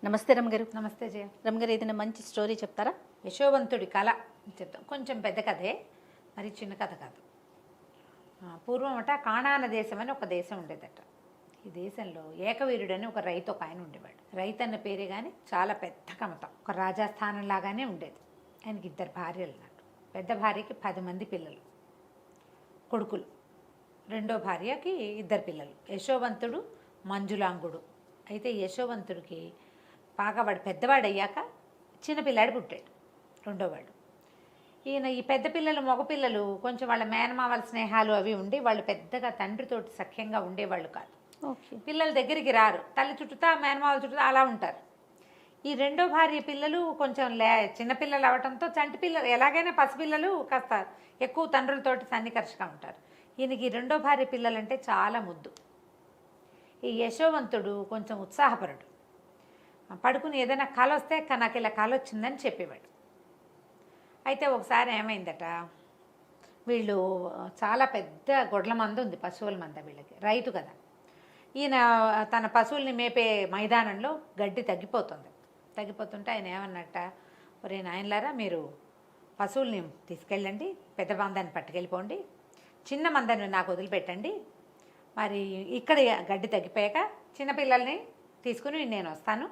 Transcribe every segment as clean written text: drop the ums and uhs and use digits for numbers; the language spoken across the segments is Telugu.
నమస్తే రమగారు. నమస్తే జయ. రమగారు, ఏదైనా మంచి స్టోరీ చెప్తారా? యశోవంతుడి కళ చెప్తాం. కొంచెం పెద్ద కథే, మరి చిన్న కథ కాదు. పూర్వం కాణాన దేశం అని ఒక దేశం ఉండేదట. ఈ దేశంలో ఏకవీరుడని ఒక రైతు ఒక ఆయన ఉండేవాడు. రైతు అన్న పేరే కానీ చాలా పెద్ద కమతం, ఒక రాజస్థానం లాగానే ఉండేది. ఆయనకి 2 భార్యలు అన్నట్టు. పెద్ద భార్యకి 10 మంది పిల్లలు, కొడుకులు. రెండో భార్యకి 2 పిల్లలు, యశోవంతుడు, మంజులాంగుడు. అయితే యశోవంతుడికి బాగా వాడు పెద్దవాడయ్యాక చిన్నపిల్లాడు పుట్టాడు, రెండోవాడు. ఈయన ఈ పెద్ద పిల్లలు మగపిల్లలు కొంచెం వాళ్ళ మేనమావల స్నేహాలు అవి ఉండి వాళ్ళు పెద్దగా తండ్రితోటి సఖ్యంగా ఉండేవాళ్ళు కాదు. పిల్లల దగ్గరికి రారు, తల్లి చుట్టూతా మేనమావల చుట్టూతా అలా ఉంటారు. ఈ రెండో భార్య పిల్లలు కొంచెం చిన్నపిల్లలు అవడంతో చంటి పిల్లలు ఎలాగైనా పసిపిల్లలు కాస్త ఎక్కువ తండ్రులతోటి సన్నికర్షగా ఉంటారు. ఈయనకి రెండో భార్య పిల్లలంటే చాలా ముద్దు. ఈ యశోవంతుడు కొంచెం ఉత్సాహపరుడు. పడుకుని ఏదైనా కళ వస్తే నాకు ఇలా కళ వచ్చిందని చెప్పేవాడు. అయితే ఒకసారి ఏమైందట, వీళ్ళు చాలా పెద్ద గొడ్ల మంద ఉంది, పశువుల మంద. వీళ్ళకి రైతు కదా. ఈయన తన పశువుల్ని మేపే మైదానంలో గడ్డి తగ్గిపోతుంటే ఆయన ఏమన్నట్ట, ఒరే నాయనలారా, మీరు పశువుల్ని తీసుకెళ్ళండి, పెద్ద మందాన్ని పట్టుకెళ్ళిపోండి, చిన్న మందాన్ని నాకు వదిలిపెట్టండి, మరి ఇక్కడ గడ్డి తగ్గిపోయాక చిన్నపిల్లల్ని తీసుకుని నేను వస్తాను,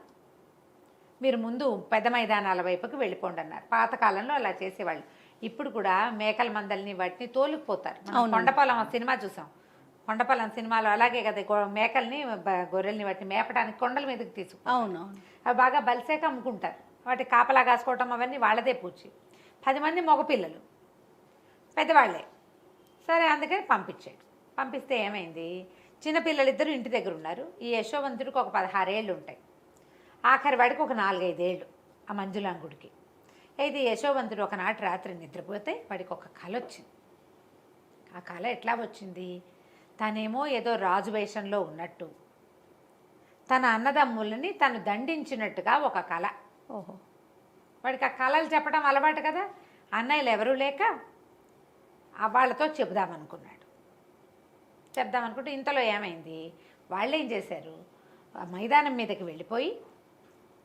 మీరు ముందు పెద్ద మైదానాల వైపుకి వెళ్ళిపోండి అన్నారు. పాతకాలంలో అలా చేసేవాళ్ళు. ఇప్పుడు కూడా మేకల మందల్ని వాటిని తోలుకుపోతారు. కొండపాలెం సినిమా చూసాం. కొండపాలెం సినిమాలో అలాగే కదా, మేకల్ని గొర్రెల్ని వాటిని మేపడానికి కొండల మీదకి తీసుకుంటారు. అవి బాగా బలిసేక అమ్ముకుంటారు. వాటి కాపలా కాసుకోవటం అవన్నీ వాళ్ళదే పూచి. 10 మంది మగపిల్లలు, పెద్దవాళ్ళే. సరే, అందుకని పంపిస్తే ఏమైంది, చిన్నపిల్లలు 2 ఇంటి దగ్గర ఉన్నారు. ఈ యశోవంతుడికి ఒక 16 ఏళ్ళు ఉంటాయి, ఆఖరి వాడికి ఒక 4-5 ఏళ్ళు ఆ మంజులాంగుడికి. అయితే యశోవంతుడు ఒకనాటి రాత్రి నిద్రపోతే వాడికి ఒక కళ వచ్చింది. ఆ కళ ఎట్లా వచ్చింది, తనేమో ఏదో రాజు వేషంలో ఉన్నట్టు, తన అన్నదమ్ములని తను దండించినట్టుగా ఒక కళ. ఓహో. వాడికి ఆ కళలు చెప్పడం అలవాటు కదా. అన్నయ్యలు ఎవరూ లేక వాళ్ళతో చెప్దామనుకుంటే ఇంతలో ఏమైంది, వాళ్ళు ఏం చేశారు, మైదానం మీదకి వెళ్ళిపోయి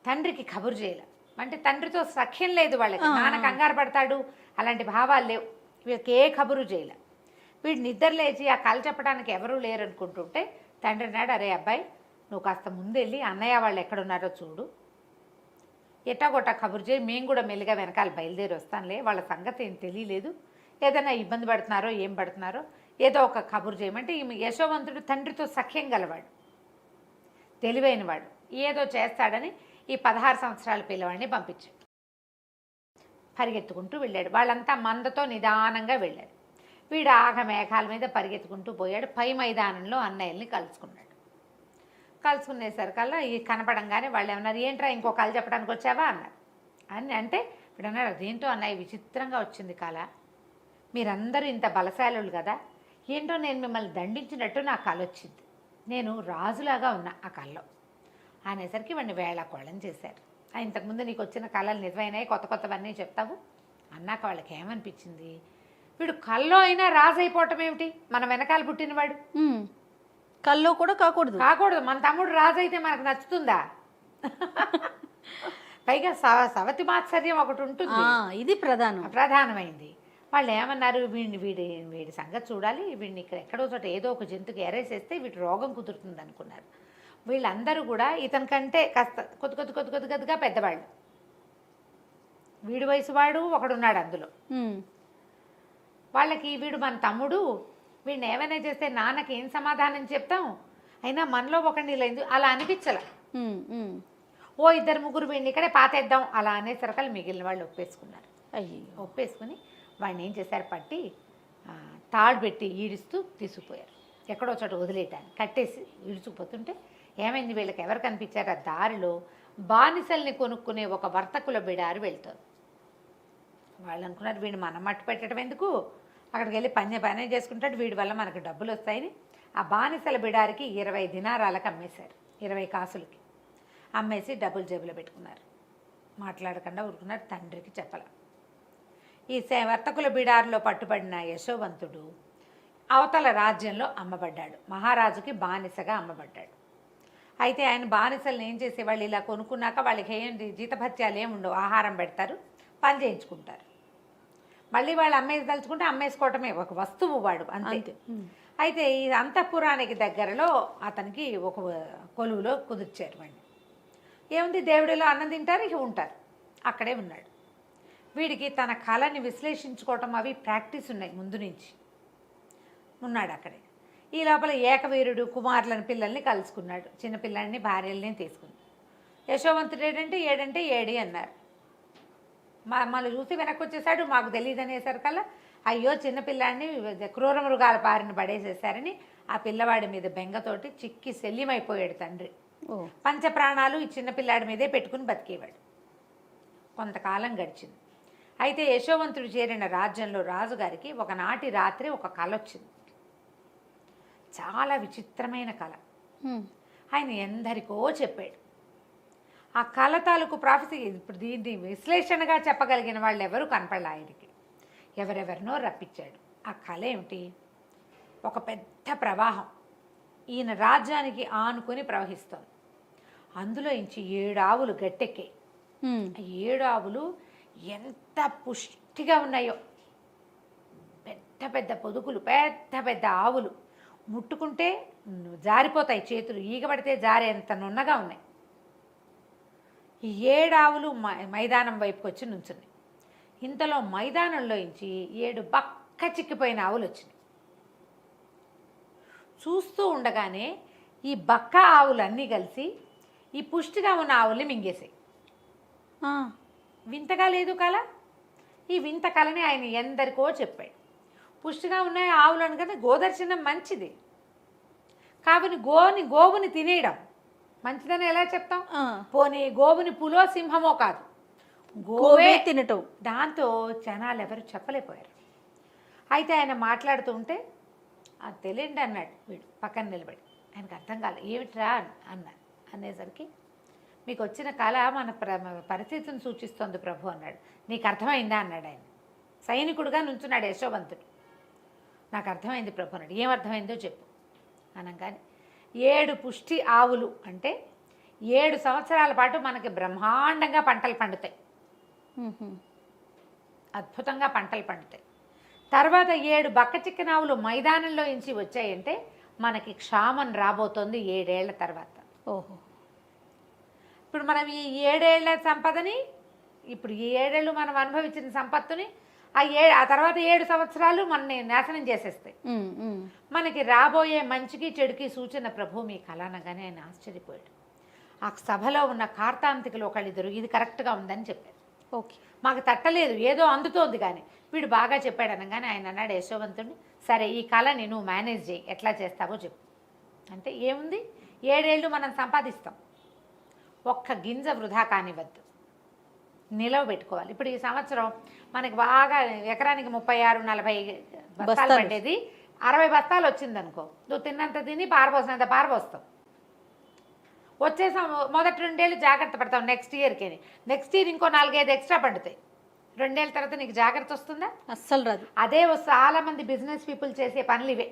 తండ్రికి కబురు చేయలే. అంటే తండ్రితో సఖ్యం లేదు వాళ్ళకి, నాన్న కంగారు పడతాడు, అలాంటి భావాలు లేవు. వీళ్ళకి ఏ కబురు చేయలే. వీడు నిద్ర లేచి ఆ కళ చెప్పడానికి ఎవరూ లేరు అనుకుంటుంటే తండ్రి అన్నాడు, అరే అబ్బాయి, నువ్వు కాస్త ముందెళ్ళి అన్నయ్య వాళ్ళు ఎక్కడున్నారో చూడు, ఎట్టాగొట్టా కబురు చేయి, మేము కూడా మెల్లిగా వెనకాల బయలుదేరి వస్తానులే, వాళ్ళ సంగతి ఏం తెలియలేదు, ఏదైనా ఇబ్బంది పడుతున్నారో ఏం పడుతున్నారో ఏదో ఒక కబురు చేయమంటే. ఈ యశోవంతుడు తండ్రితో సఖ్యం గలవాడు, తెలివైనవాడు, ఏదో చేస్తాడని ఈ 16 సంవత్సరాల పిల్లవాడిని పంపించాడు. పరిగెత్తుకుంటూ వెళ్ళాడు. వాళ్ళంతా మందతో నిదానంగా వెళ్ళారు. వీడు మేఘాల మీద పరిగెత్తుకుంటూ పోయాడు. పై మైదానంలో అన్నయ్యల్ని కలుసుకునేసరికల్లా ఈ కనపడంగానే వాళ్ళు ఏమన్నారు, ఏంట్రా ఇంకో కళ చెప్పడానికి వచ్చావా అన్నారు. అంటే వీడు అన్నారు, అదేంటో అన్నయ్య, విచిత్రంగా వచ్చింది కళ, మీరందరూ ఇంత బలశాలులు కదా, ఏంటో నేను మిమ్మల్ని దండించినట్టు నా కళ వచ్చింది, నేను రాజులాగా ఉన్నా ఆ కళలో అనేసరికి వాడిని వేళాకోళం చేశారు. ఇంతకుముందు నీకు వచ్చిన కళలు నిజమైనాయి, కొత్తవన్నీ చెప్తావు అన్నాక వాళ్ళకి ఏమనిపించింది, వీడు కల్లో అయినా రాజు అయిపోవటం ఏమిటి, మన వెనకాల పుట్టినవాడు, కల్లో కూడా కాకూడదు. మన తమ్ముడు రాజు అయితే మనకు నచ్చుతుందా? పైగా సవతి మాత్సర్యం ఒకటి ఉంటుంది, ఇది ప్రధానమైంది. వాళ్ళు ఏమన్నారు, వీడి సంగతి చూడాలి, వీడిని ఎక్కడో చోట ఏదో ఒక జంతువుకి ఎరేసేస్తే వీటి రోగం కుదురుతుంది అనుకున్నారు. వీళ్ళందరూ కూడా ఇతని కంటే కాస్త కొద్దిగా పెద్దవాళ్ళు. వీడి వయసు వాడు ఒకడున్నాడు అందులో. వాళ్ళకి వీడు మన తమ్ముడు, వీడిని ఏమైనా చేస్తే నాన్నకి ఏం సమాధానం చెప్తాం, అయినా మనలో ఒకడిని లేదు అలా అనిపించాల. 2-3 వీడిని ఇక్కడే పాతేద్దాం అలా అనేసరికలు మిగిలిన వాళ్ళు ఒప్పేసుకున్నారు. ఒప్పేసుకుని వాడిని ఏం చేశారు, పట్టి తాడు పెట్టి ఈడుస్తూ తీసుకుపోయారు. ఎక్కడో చోట వదిలేయటాన్ని కట్టేసి ఈడ్చుకుపోతుంటే ఏమైంది, వీళ్ళకి ఎవరు కనిపించారు, ఆ దారిలో బానిసల్ని కొనుక్కునే ఒక వర్తకుల బిడారు వెళ్తారు. వాళ్ళు అనుకున్నారు, వీడిని మనం మట్టు పెట్టడం ఎందుకు, అక్కడికి వెళ్ళి పని చేసుకుంటాడు, వీడి వల్ల మనకు డబ్బులు వస్తాయని ఆ బానిసల బిడారికి 20 దినారాలకు అమ్మేశారు, 20 కాసులకి అమ్మేసి డబ్బులు జేబులో పెట్టుకున్నారు. మాట్లాడకుండా ఊరుకున్నారు, తండ్రికి చెప్పల. ఈ వర్తకుల బిడారులో పట్టుబడిన యశోవంతుడు అవతల రాజ్యంలో అమ్మబడ్డాడు, మహారాజుకి బానిసగా అమ్మబడ్డాడు. అయితే ఆయన బానిసలను ఏం చేసేవాళ్ళు, ఇలా కొనుక్కున్నాక వాళ్ళకి ఏంటి జీతభత్యాలు ఏమి ఉండవు, ఆహారం పెడతారు, పని చేయించుకుంటారు. మళ్ళీ వాళ్ళు అమ్మేసి తలుచుకుంటే అమ్మేసుకోవటమే, ఒక వస్తువు వాడు అంతే. అయితే ఈ అంతఃపురానికి దగ్గరలో అతనికి ఒక కొలువులో కుదిర్చారు వాడిని. ఏముంది, దేవుడిలో అన్నం తింటారు, ఇక ఉంటారు, అక్కడే ఉన్నాడు. వీడికి తన కళని విశ్లేషించుకోవటం అవి ప్రాక్టీస్ ఉన్నాయి ముందు నుంచి, ఉన్నాడు అక్కడే. ఈ లోపల ఏకవీరుడు కుమారులను పిల్లల్ని కలుసుకున్నాడు, చిన్నపిల్లల్ని భార్యల్ని తీసుకున్నాడు. యశోవంతుడు ఏడంటే ఏడి అన్నారు. మమ్మల్ని చూసి వెనక్కి వచ్చేసాడు, మాకు తెలియదు అనేసరికల్లా అయ్యో చిన్నపిల్లాడిని క్రూర మృగాల బారిన పడేసేసారని ఆ పిల్లవాడి మీద బెంగతోటి చిక్కి శల్యమైపోయాడు తండ్రి. పంచప్రాణాలు ఈ చిన్నపిల్లాడి మీదే పెట్టుకుని బతికేవాడు. కొంతకాలం గడిచింది. అయితే యశోవంతుడు చేరిన రాజ్యంలో రాజుగారికి ఒకనాటి రాత్రి ఒక కల వచ్చింది. చాలా విచిత్రమైన కళ. ఆయన ఎందరికో చెప్పాడు. ఆ కళ తాలూకు ప్రాఫెసీ ఇప్పుడు దీన్ని విశ్లేషణగా చెప్పగలిగిన వాళ్ళు ఎవరు కనపడలే ఆయనకి. ఎవరెవరినో రప్పించాడు. ఆ కళ ఏమిటి, ఒక పెద్ద ప్రవాహం ఈయన రాజ్యానికి ఆనుకొని ప్రవహిస్తోంది. అందులో ఇంచి 7 ఆవులు గట్టెక్కాయి. 7 ఆవులు ఎంత పుష్టిగా ఉన్నాయో, పెద్ద పెద్ద పొదుగులు, పెద్ద పెద్ద ఆవులు, ముట్టుకుంటే జారిపోతాయి చేతులు, ఈగబడితే జారేంత నున్నగా ఉన్నాయి. ఈ 7 ఆవులు మైదానం వైపుకి వచ్చి నుంచున్నాయి. ఇంతలో మైదానంలో నుంచి 7 బక్క చిక్కిపోయిన ఆవులు వచ్చినాయి. చూస్తూ ఉండగానే ఈ బక్క ఆవులన్నీ కలిసి ఈ పుష్టిగా ఉన్న ఆవుల్ని మింగేసాయి. వింతగా లేదు కళ. ఈ వింత కళని ఆయన ఎందరికో చెప్పాడు. పుష్టిగా ఉన్నాయి ఆవులను కదా, గోదర్శనం మంచిది, కావుని గోవుని తినేయడం మంచిదని ఎలా చెప్తాం? పోనీ గోవుని పులో సింహమో కాదు, గోవే తినటం. దాంతో జనాలు ఎవరు చెప్పలేకపోయారు. అయితే ఆయన మాట్లాడుతూ ఉంటే అది తెలియండి అన్నాడు వీడు పక్కన నిలబడి. ఆయనకు అర్థం కాలే, ఏమిట్రా అన్నాడు. అనేసరికి మీకు వచ్చిన కళ మన పరిస్థితిని సూచిస్తోంది ప్రభు అన్నాడు. నీకు అర్థమైందా అన్నాడు ఆయన. సైనికుడుగా నుంచున్నాడు యశోవంతుడు. నాకు అర్థమైంది ప్రభు అన్నాడు. ఏమర్థమైందో చెప్పు అనగానే 7 పుష్టి ఆవులు అంటే 7 సంవత్సరాల పాటు మనకి బ్రహ్మాండంగా పంటలు పండుతాయి, అద్భుతంగా పంటలు పండుతాయి. తర్వాత 7 బక్క చిక్కిన ఆవులు మైదానంలో నుంచి వచ్చాయంటే మనకి క్షామం రాబోతోంది 7 ఏళ్ల తర్వాత. ఓహో, ఇప్పుడు మనం ఈ 7 ఏళ్ల సంపదని, ఇప్పుడు ఈ 7 ఏళ్ళు మనం అనుభవించిన సంపత్తుని ఆ తర్వాత 7 సంవత్సరాలు మనని నాశనం చేసేస్తాయి. మనకి రాబోయే మంచికి చెడుకి సూచన ప్రభు మీ కళ అనగానే ఆయన ఆశ్చర్యపోయాడు. ఆ సభలో ఉన్న కార్తాంతికులు ఒకళ్ళిద్దరు ఇది కరెక్ట్గా ఉందని చెప్పారు. ఓకే, మాకు తట్టలేదు, ఏదో అందుతోంది కానీ వీడు బాగా చెప్పాడు అనగానే ఆయన అన్నాడు యశోవంతుడిని, సరే ఈ కళని నువ్వు మేనేజ్ చేయి, ఎట్లా చేస్తావో చెప్పు. అంటే ఏముంది, 7 ఏళ్ళు మనం సంపాదిస్తాం, ఒక్క గింజ వృధా కానివ్వద్దు, నిలవ పెట్టుకోవాలి. ఇప్పుడు ఈ సంవత్సరం మనకి బాగా ఎకరానికి 36-40 బస్తాలు పడ్డేది 60 బస్తాలు వచ్చిందనుకో, నువ్వు తిన్నంత తిని పారపోసినంత పారపోస్తావు. వచ్చే మొదటి 2 ఏళ్ళు జాగ్రత్త పడతావు, నెక్స్ట్ నెక్స్ట్ ఇయర్ ఇంకో 4-5 ఎక్స్ట్రా పండుతాయి. 2 ఏళ్ళ తర్వాత నీకు జాగ్రత్త వస్తుందా? అస్సలు రాదు. అదే చాలా మంది బిజినెస్ పీపుల్ చేసే పనులు ఇవే.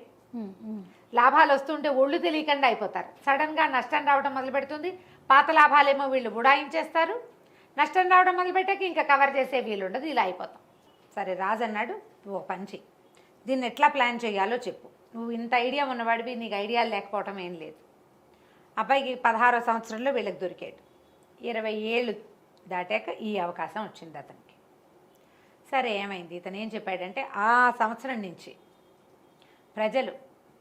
లాభాలు వస్తుంటే ఒళ్ళు తెలియకుండా అయిపోతారు, సడన్గా నష్టం రావడం మొదలు పెడుతుంది. పాత లాభాలేమో వీళ్ళు ఉడాయించేస్తారు, నష్టం రావడం మొదలుపెట్టాక ఇంకా కవర్ చేసే వీలు ఉండదు, ఇలా అయిపోతాం. సరే రాజు అన్నాడు, ఓ పంచి, దీన్ని ఎట్లా ప్లాన్ చేయాలో చెప్పు. నువ్వు ఇంత ఐడియా ఉన్నవాడివి, నీకు ఐడియాలు లేకపోవటం ఏం లేదు. అబ్బాయికి 16వ సంవత్సరంలో వీళ్ళకి దొరికాడు. 20 ఏళ్ళు దాటాక ఈ అవకాశం వచ్చింది అతనికి. సరే ఏమైంది, ఇతను ఏం చెప్పాడంటే ఆ సంవత్సరం నుంచి ప్రజలు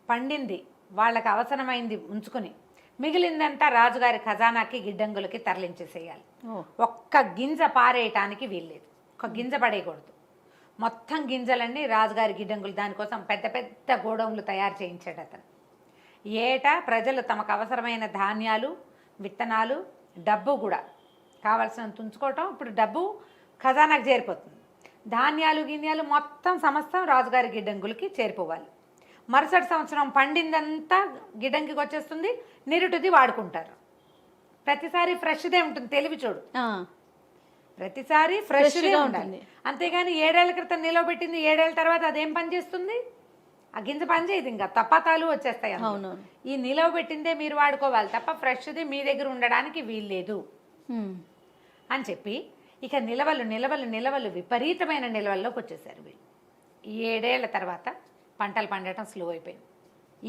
పండింది వాళ్ళకి అవసరమైంది ఉంచుకుని మిగిలిందంతా రాజుగారి ఖజానాకి గిడ్డంగులకి తరలించేసేయాలి. ఒక్క గింజ పారేయటానికి వీల్లేదు, ఒక గింజ పడేయకూడదు. మొత్తం గింజలన్నీ రాజుగారి గిడ్డంగులు, దానికోసం పెద్ద పెద్ద గోడౌన్లు తయారు చేయించాడు అతను. ఏటా ప్రజలు తమకు అవసరమైన ధాన్యాలు, విత్తనాలు, డబ్బు కూడా కావాల్సినంత ఉంచుకోవటం. ఇప్పుడు డబ్బు ఖజానాకు చేరిపోతుంది, ధాన్యాలు గిన్యాలు మొత్తం సమస్తం రాజుగారి గిడ్డంగులకి చేరిపోవాలి. మరుసటి సంవత్సరం పండిందంతా గిడ్డంగికి వచ్చేస్తుంది, నిరుటిది వాడుకుంటారు. ప్రతిసారి ఫ్రెష్దే ఉంటుంది, తెలివి చూడు, ప్రతిసారి ఫ్రెష్గా ఉంటుంది. అంతేగాని 7 ఏళ్ల క్రితం నిలవబెట్టింది 7 ఏళ్ల తర్వాత అదేం పని చేస్తుంది? ఆ గింజ పని చేయదు, ఇంకా తప్పతాలు వచ్చేస్తాయి అందులో. అవునవును. ఈ నిలవ పెట్టిందే మీరు వాడుకోవాలి తప్ప ఫ్రెష్ది మీ దగ్గర ఉండడానికి వీల్లేదు అని చెప్పి ఇక నిలవలు విపరీతమైన నిలవల్లోకి వచ్చేసారు వీళ్ళు. ఈ 7 ఏళ్ల తర్వాత పంటలు పండటం స్లో అయిపోయింది.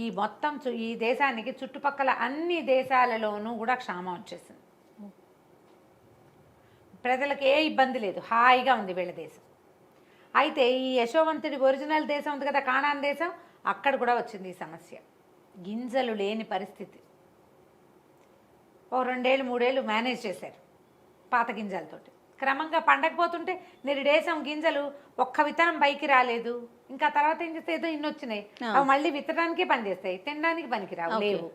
ఈ మొత్తం ఈ దేశానికి చుట్టుపక్కల అన్ని దేశాలలోనూ కూడా క్షామం వచ్చేసింది. ప్రజలకు ఏ ఇబ్బంది లేదు, హాయిగా ఉంది వీళ్ళ దేశం. అయితే ఈ యశోవంతుడి ఒరిజినల్ దేశం ఉంది కదా, కానాన్ దేశం, అక్కడ కూడా వచ్చింది ఈ సమస్య. గింజలు లేని పరిస్థితి. ఓ 2 ఏళ్ళు 3 ఏళ్ళు మేనేజ్ చేశారు పాత గింజలతోటి. క్రమంగా పండకపోతుంటే నిరుడేశం గింజలు ఒక్క విత్తనం పైకి రాలేదు. ఇంకా తర్వాత ఏం చేస్తే ఏదో ఇన్ని వచ్చినాయి, అవి మళ్ళీ విత్తనానికే పనిచేస్తాయి, తినడానికి పనికిరావు, లేవు.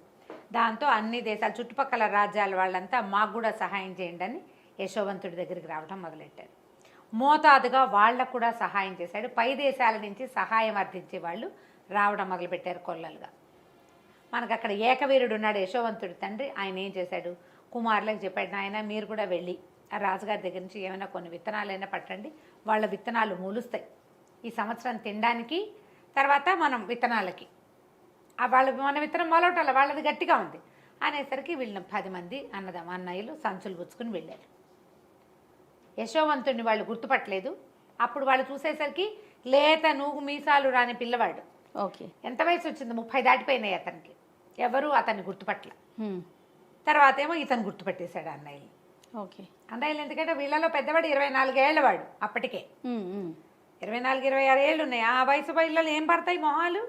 దాంతో అన్ని దేశాలు చుట్టుపక్కల రాజ్యాల వాళ్ళంతా మాకు కూడా సహాయం చేయండి అని యశోవంతుడి దగ్గరికి రావడం మొదలెట్టారు. మోతాదుగా వాళ్ళకు కూడా సహాయం చేశాడు. పై దేశాల నుంచి సహాయం అర్థించే వాళ్ళు రావడం మొదలుపెట్టారు కొల్లలుగా. మనకు అక్కడ ఏకవీరుడు ఉన్నాడు, యశోవంతుడి తండ్రి. ఆయన ఏం చేశాడు, కుమారులకు చెప్పాడు, నాయన మీరు కూడా వెళ్ళి ఆ రాజుగారి దగ్గర నుంచి ఏమైనా కొన్ని విత్తనాలైనా పట్టండి, వాళ్ళ విత్తనాలు మూలుస్తాయి ఈ సంవత్సరం తినడానికి, తర్వాత మనం విత్తనాలకి మన విత్తనం మొలవటాల వాళ్ళది గట్టిగా ఉంది అనేసరికి వీళ్ళని 10 మంది అన్నయ్యలు సంచులు గుచ్చుకుని వెళ్ళారు. యశోవంతుడిని వాళ్ళు గుర్తుపట్టలేదు. అప్పుడు వాళ్ళు చూసేసరికి లేత నూగు మీసాలు రాని పిల్లవాడు. ఓకే. ఎంత వయసు వచ్చింది, 30 దాటిపోయినాయి అతనికి. ఎవరు అతన్ని గుర్తుపట్టల. తర్వాత ఏమో ఇతను గుర్తుపట్టేశాడు అన్నయ్యలు. ఓకే. అన్నయ్యలు ఎందుకంటే వీళ్ళలో పెద్దవాడు 24 ఏళ్ళ వాడు అప్పటికే. 24-26 ఏళ్ళు ఉన్నాయి. ఆ వయసు పిల్లలు ఏం పడతాయి మొహాలు.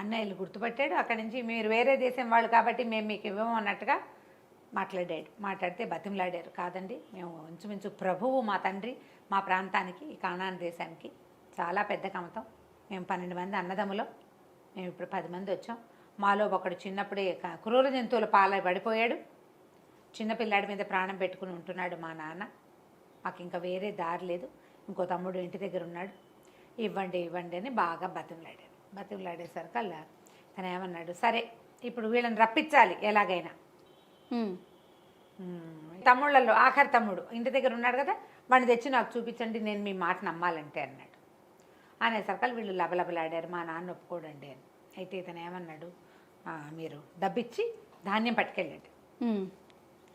అన్నయ్యలు గుర్తుపట్టాడు. అక్కడి నుంచి మీరు వేరే దేశం వాళ్ళు కాబట్టి మేము మీకు ఇవ్వము అన్నట్టుగా మాట్లాడితే బతిమలాడారు. కాదండి, మేము ఇంచుమించు ప్రభువు మా తండ్రి మా ప్రాంతానికి, ఈ కానాన్ దేశానికి చాలా పెద్ద కమతం. మేము 12 మంది అన్నదమ్ములం, మేము ఇప్పుడు 10 మంది వచ్చాం. మాలో ఒకడు చిన్నప్పుడే క్రూర జంతువుల పాలై పడిపోయాడు. చిన్నపిల్లాడి మీద ప్రాణం పెట్టుకుని ఉంటున్నాడు మా నాన్న. మాకు ఇంకా వేరే దారి లేదు. ఇంకో తమ్ముడు ఇంటి దగ్గర ఉన్నాడు, ఇవ్వండి అని బాగా బతిమలాడేసరికల్లా తను ఏమన్నాడు, సరే ఇప్పుడు వీళ్ళని రప్పించాలి ఎలాగైనా. తమ్ముళ్ళల్లో ఆఖరి తమ్ముడు ఇంటి దగ్గర ఉన్నాడు కదా, వాడిని తెచ్చి నాకు చూపించండి, నేను మీ మాట నమ్మాలంటే అన్నాడు. అనేసరికల్ వీళ్ళు లబలబలాడారు, మా నాన్న ఒప్పుకోడండి అని. అయితే ఇతను ఏమన్నాడు, మీరు డబ్బిచ్చి ధాన్యం పట్టుకెళ్ళండి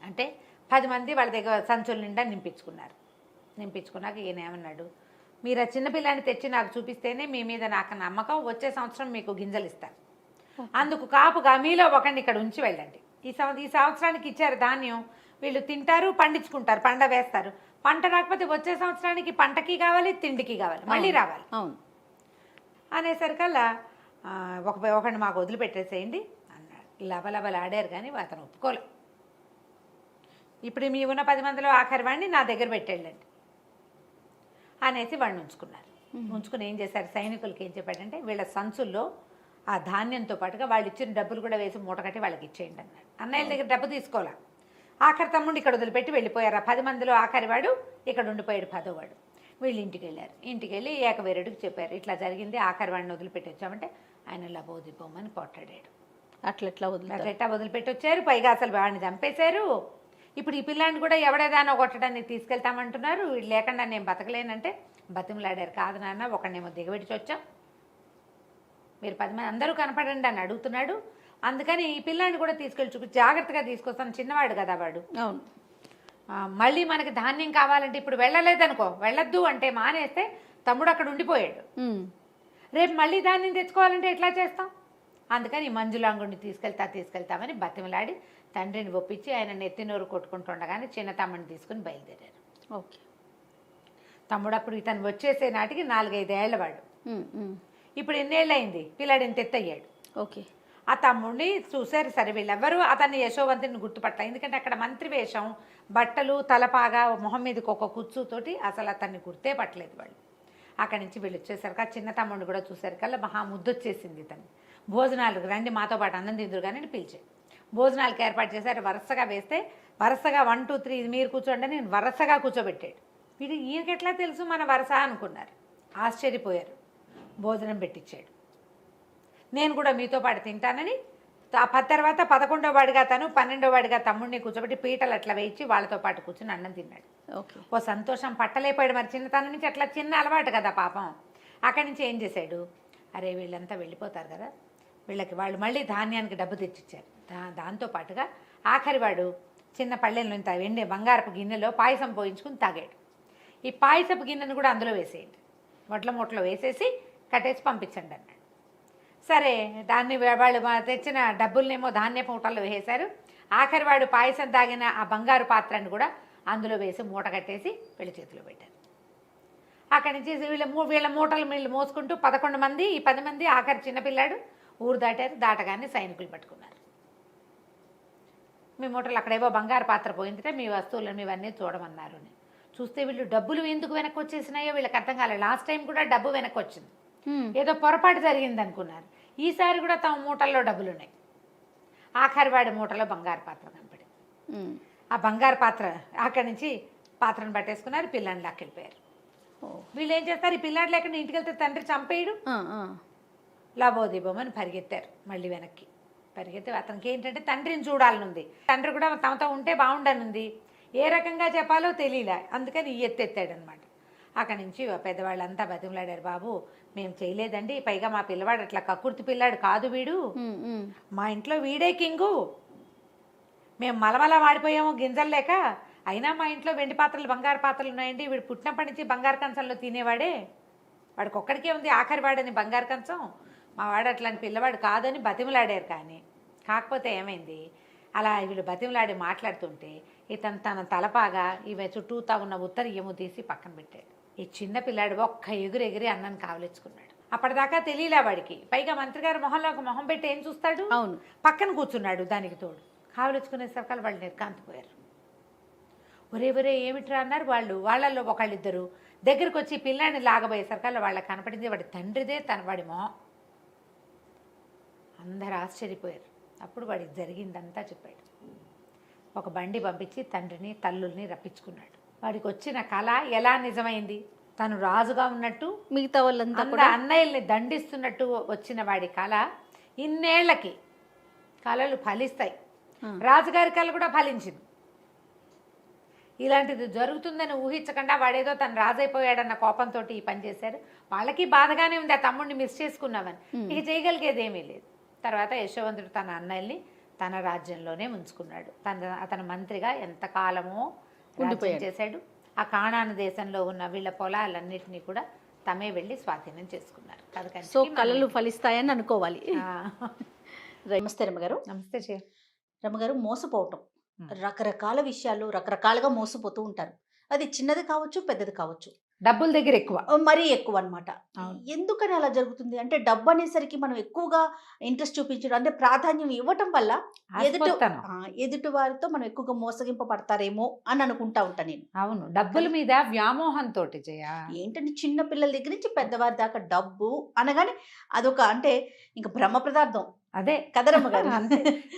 అంటే 10 మంది వాళ్ళ దగ్గర సంచుల నిండా నింపించుకున్నాక ఈయన ఏమన్నాడు, మీరు ఆ చిన్నపిల్లాన్ని తెచ్చి నాకు చూపిస్తేనే మీ మీద నాకు నమ్మకం, వచ్చే సంవత్సరం మీకు గింజలు ఇస్తాను, అందుకు కాపుగా మీలో ఒకరిని ఇక్కడ ఉంచి వెళ్ళండి. ఈ సంవత్సరానికి ఇచ్చారు ధాన్యం, వీళ్ళు తింటారు, పండించుకుంటారు, పంట వేస్తారు. పంట రాకపోతే వచ్చే సంవత్సరానికి పంటకి కావాలి, తిండికి కావాలి, మళ్ళీ రావాలి. అవును అనేసరికల్లా ఒకరిని మాకు వదిలిపెట్టేసేయండి అన్నాడు. లబలబలాడారు కానీ అతను ఒప్పుకోలే. ఇప్పుడు మీ ఉన్న 10 మందిలో ఆఖరి వాడిని నా దగ్గర పెట్టేళ్ళండి అనేసి వాడిని ఉంచుకుని ఏం చేశారు, సైనికులకి ఏం చెప్పాడంటే వీళ్ళ సంచుల్లో ఆ ధాన్యంతో పాటుగా వాళ్ళు ఇచ్చిన డబ్బులు కూడా వేసి మూట కట్టి వాళ్ళకి ఇచ్చేయండి అన్నాడు. అన్నయ్యల దగ్గర డబ్బు తీసుకోవాలా. ఆఖరి తమ్ముడు ఇక్కడ వదిలిపెట్టి వెళ్ళిపోయారు. ఆ 10 మందిలో ఆఖరి వాడు ఇక్కడ ఉండిపోయాడు, 10వ వాడు. వీళ్ళు ఇంటికి వెళ్ళారు. ఇంటికి వెళ్ళి ఏకవీరుడికి చెప్పారు, ఇట్లా జరిగింది, ఆఖరి వాడిని వదిలిపెట్టి వచ్చామంటే ఆయన లబోదిపోమని పొట్టాడాడు. అట్లా వదిలిపెట్టి వచ్చారు, పైగా అసలు వాడిని చంపేశారు. ఇప్పుడు ఈ పిల్లాన్ని కూడా ఎవడేదానో కొట్టడానికి తీసుకెళ్తామంటున్నారు. వీళ్ళు లేకుండా నేను బతకలేనంటే బతిమలాడారు. కాదు నాన్న, ఒకడినేమో దిగబెట్టి వచ్చాం, మీరు 10 మంది అందరూ కనపడండి అని అడుగుతున్నాడు. అందుకని ఈ పిల్లాన్ని కూడా తీసుకెళ్ళి చూపి జాగ్రత్తగా తీసుకొస్తాను, చిన్నవాడు కదా వాడు. అవును. మళ్ళీ మనకి ధాన్యం కావాలంటే ఇప్పుడు వెళ్ళలేదనుకో, వెళ్ళొద్దు అంటే మానేస్తే తమ్ముడు అక్కడ ఉండిపోయాడు, రేపు మళ్ళీ ధాన్యం తెచ్చుకోవాలంటే ఎట్లా చేస్తాం. అందుకని మంజులాంగుడిని తీసుకెళ్తామని బతిమలాడి తండ్రిని ఒప్పించి ఆయన నెత్తినోరు కొట్టుకుంటుండగానే చిన్న తమ్ముడిని తీసుకుని బయలుదేరారు. ఓకే. తమ్ముడు అప్పుడు ఇతను వచ్చేసే నాటికి 4-5 ఏళ్ల వాడు. ఇప్పుడు ఎన్నేళ్ళు అయింది, పిల్లాడు ఇంత ఎత్తయ్యాడు. ఓకే. ఆ తమ్ముడిని చూశారు. సరే వీళ్ళెవ్వరూ అతన్ని యశోవంతుని గుర్తుపట్టాలి, ఎందుకంటే అక్కడ మంత్రి వేషం, బట్టలు, తలపాగా, మొహం మీదకి ఒక కుచ్చుతోటి అసలు అతన్ని గుర్తే పట్టలేదు వాళ్ళు. అక్కడి నుంచి వీళ్ళు వచ్చేసరికి ఆ చిన్న తమ్ముడిని కూడా చూశారు కల్లా మహా ముద్దొచ్చేసింది ఇతన్ని. భోజనాలకు రండి, మాతో పాటు అన్నం తిందురు కానీ పిలిచాడు. భోజనాలకు ఏర్పాటు చేశారు. వరుసగా వేస్తే వరుసగా 1, 2, 3 మీరు కూర్చోండి నేను వరుసగా కూర్చోబెట్టాడు. వీడు ఈయనకి ఎట్లా తెలుసు మన వరుస అనుకున్నారు, ఆశ్చర్యపోయారు. భోజనం పెట్టించాడు. నేను కూడా మీతో పాటు తింటానని తర్వాత 11వ వాడిగా తను, 12వ వాడిగా తమ్ముడిని కూర్చోబెట్టి పీటలు అట్లా వేయించి వాళ్ళతో పాటు కూర్చుని అన్నం తిన్నాడు. ఓ సంతోషం పట్టలేపాడు. మరి చిన్నతనం నుంచి అట్లా చిన్న అలవాటు కదా పాపం. అక్కడి నుంచి ఏం చేశాడు, అరే వీళ్ళంతా వెళ్ళిపోతారు కదా, వాళ్ళు మళ్ళీ ధాన్యానికి డబ్బు తెచ్చిచ్చారు. దాంతో పాటుగా ఆఖరి వాడు చిన్న పళ్ళెంలో ఇంత వెండి బంగారపు గిన్నెలో పాయసం పోయించుకుని తాగాడు. ఈ పాయసపు గిన్నెను కూడా అందులో వేసేయండి, వడ్ల మూటలో వేసేసి కట్టేసి పంపించండి అన్నాడు. సరే దాన్ని వాళ్ళు తెచ్చిన డబ్బులనేమో ధాన్య మూటల్లో వేసేశారు. ఆఖరి వాడు పాయసం తాగిన ఆ బంగారు పాత్రను కూడా అందులో వేసి మూట కట్టేసి వీళ్ళ చేతిలో పెట్టారు. అక్కడి నుంచి వీళ్ళ మూటలు వీళ్ళు మోసుకుంటూ 11 మంది, ఈ 10 మంది ఆఖరి చిన్నపిల్లాడు ఊరు దాటారు. దాటగానే సైనికులు పట్టుకున్నారు. మీ మూటలు అక్కడేవో బంగారు పాత్ర పోయిందంటే మీ వస్తువులను ఇవన్నీ చూడమన్నారు అని. చూస్తే వీళ్ళు డబ్బులు ఎందుకు వెనక్కి వచ్చేసినాయో వీళ్ళకి అర్థం కాలేదు. లాస్ట్ టైం కూడా డబ్బు వెనక్కి వచ్చింది, ఏదో పొరపాటు జరిగింది అనుకున్నారు. ఈసారి కూడా తమ మూటల్లో డబ్బులు ఉన్నాయి. ఆఖరి వాడి మూటలో బంగారు పాత్ర కనపడింది. ఆ బంగారు పాత్ర అక్కడి నుంచి పాత్రను పట్టేసుకున్నారు, పిల్లాడిని లాక్కెళ్ళిపోయారు. వీళ్ళు ఏం చేస్తారు, ఈ పిల్లాడు లేకుండా ఇంటికి వెళ్తే తండ్రి చంపేయడు, లాభోదీపమని పరిగెత్తారు. మళ్ళీ వెనక్కి పరిగెత్తి అతనికి ఏంటంటే తండ్రిని చూడాలనుంది, తండ్రి కూడా తమతో ఉంటే బాగుండనుంది, ఏ రకంగా చెప్పాలో తెలియలే, అందుకని ఎత్తెత్తాడనమాట. అక్కడి నుంచి పెద్దవాళ్ళంతా బతిమలాడారు, బాబు మేము చేయలేదండి, పైగా మా పిల్లవాడు అట్లా కక్కుర్తి పిల్లాడు కాదు, వీడు మా ఇంట్లో వీడే కింగు, మేము మలమల వాడిపోయాము గింజలు లేక, అయినా మా ఇంట్లో వెండి పాత్రలు బంగారు పాత్రలు ఉన్నాయండి, వీడు పుట్టినప్పటి నుంచి బంగారు కంచంలో తినేవాడే, వాడికి ఒక్కడికే ఉంది ఆఖరి వాడని బంగారు కంచం, మా వాడు అట్లాంటి పిల్లవాడు కాదని బతిమలాడారు. కానీ కాకపోతే ఏమైంది, అలా వీళ్ళు బతిమలాడి మాట్లాడుతుంటే ఇతను తన తలపాగా ఇవి చుట్టూతా ఉన్న ఉత్తరీయము తీసి పక్కన పెట్టాడు. ఈ చిన్న పిల్లాడు ఒక్క ఎగిరి అన్నను కావలించుకున్నాడు. అప్పటిదాకా తెలియలే వాడికి, పైగా మంత్రి గారు మొహంలో ఒక మొహం పెట్టి ఏం చూస్తాడు, అవును పక్కన కూర్చున్నాడు. దానికి తోడు కావలించుకునేసరికి వాళ్ళు నిర్కాంతిపోయారు. ఒరే ఏమిట్రా అన్నారు వాళ్ళు. వాళ్ళల్లో ఒకళ్ళిద్దరు దగ్గరికి వచ్చి పిల్లాడిని లాగబోయేసరికల్లా వాళ్ళకి కనపడింది వాడి తండ్రిదే, వాడి మొహం. అందరు ఆశ్చర్యపోయారు. అప్పుడు వాడికి జరిగిందంతా చెప్పాడు. ఒక బండి పంపించి తండ్రిని తల్లుల్ని రప్పించుకున్నాడు. వాడికి వచ్చిన కళ ఎలా నిజమైంది, తను రాజుగా ఉన్నట్టు మిగతా వాళ్ళంతా కూడా అన్నయ్యల్ని దండిస్తున్నట్టు వచ్చిన వాడి కళ ఇన్నేళ్లకి కళలు ఫలిస్తాయి. రాజుగారి కళ కూడా ఫలించింది. ఇలాంటిది జరుగుతుందని ఊహించకుండా వాడేదో తను రాజైపోయాడన్న కోపంతో ఈ పని చేశారు. వాళ్ళకి బాధగానే ఉంది, ఆ తమ్ముడిని మిస్ చేసుకున్నామని. ఇక చేయగలిగేది ఏమీ లేదు. తర్వాత యశోవంతుడు తన అన్నయ్యల్ని తన రాజ్యంలోనే ఉంచుకున్నాడు. అతను మంత్రిగా ఎంతకాలమో చేశాడు. ఆ కానాను దేశంలో ఉన్న వీళ్ళ పొలాలన్నిటినీ కూడా తమే వెళ్ళి స్వాధీనం చేసుకున్నారు. సో కళలు ఫలిస్తాయని అనుకోవాలి. నమస్తే రమ్మగారు. నమస్తే రమ్మగారు. మోసపోవటం, రకరకాల విషయాలు రకరకాలుగా మోసపోతూ ఉంటారు. అది చిన్నది కావచ్చు, పెద్దది కావచ్చు. డబ్బుల దగ్గర ఎక్కువ, మరీ ఎక్కువ అనమాట. ఎందుకని అలా జరుగుతుంది అంటే, డబ్బు అనేసరికి మనం ఎక్కువగా ఇంట్రెస్ట్ చూపించడం అంటే ప్రాధాన్యం ఇవ్వటం వల్ల ఎదుటి వారితో మనం ఎక్కువగా మోసగింపబడతారేమో అని అనుకుంటా ఉంటాను నేను. అవును, డబ్బుల మీద వ్యామోహంతో ఏంటంటే చిన్న పిల్లల దగ్గర నుంచి పెద్దవారి దాకా డబ్బు అనగానే అదొక అంటే ఇంకా బ్రహ్మ పదార్థం. అదే కదరమ్మ గారు.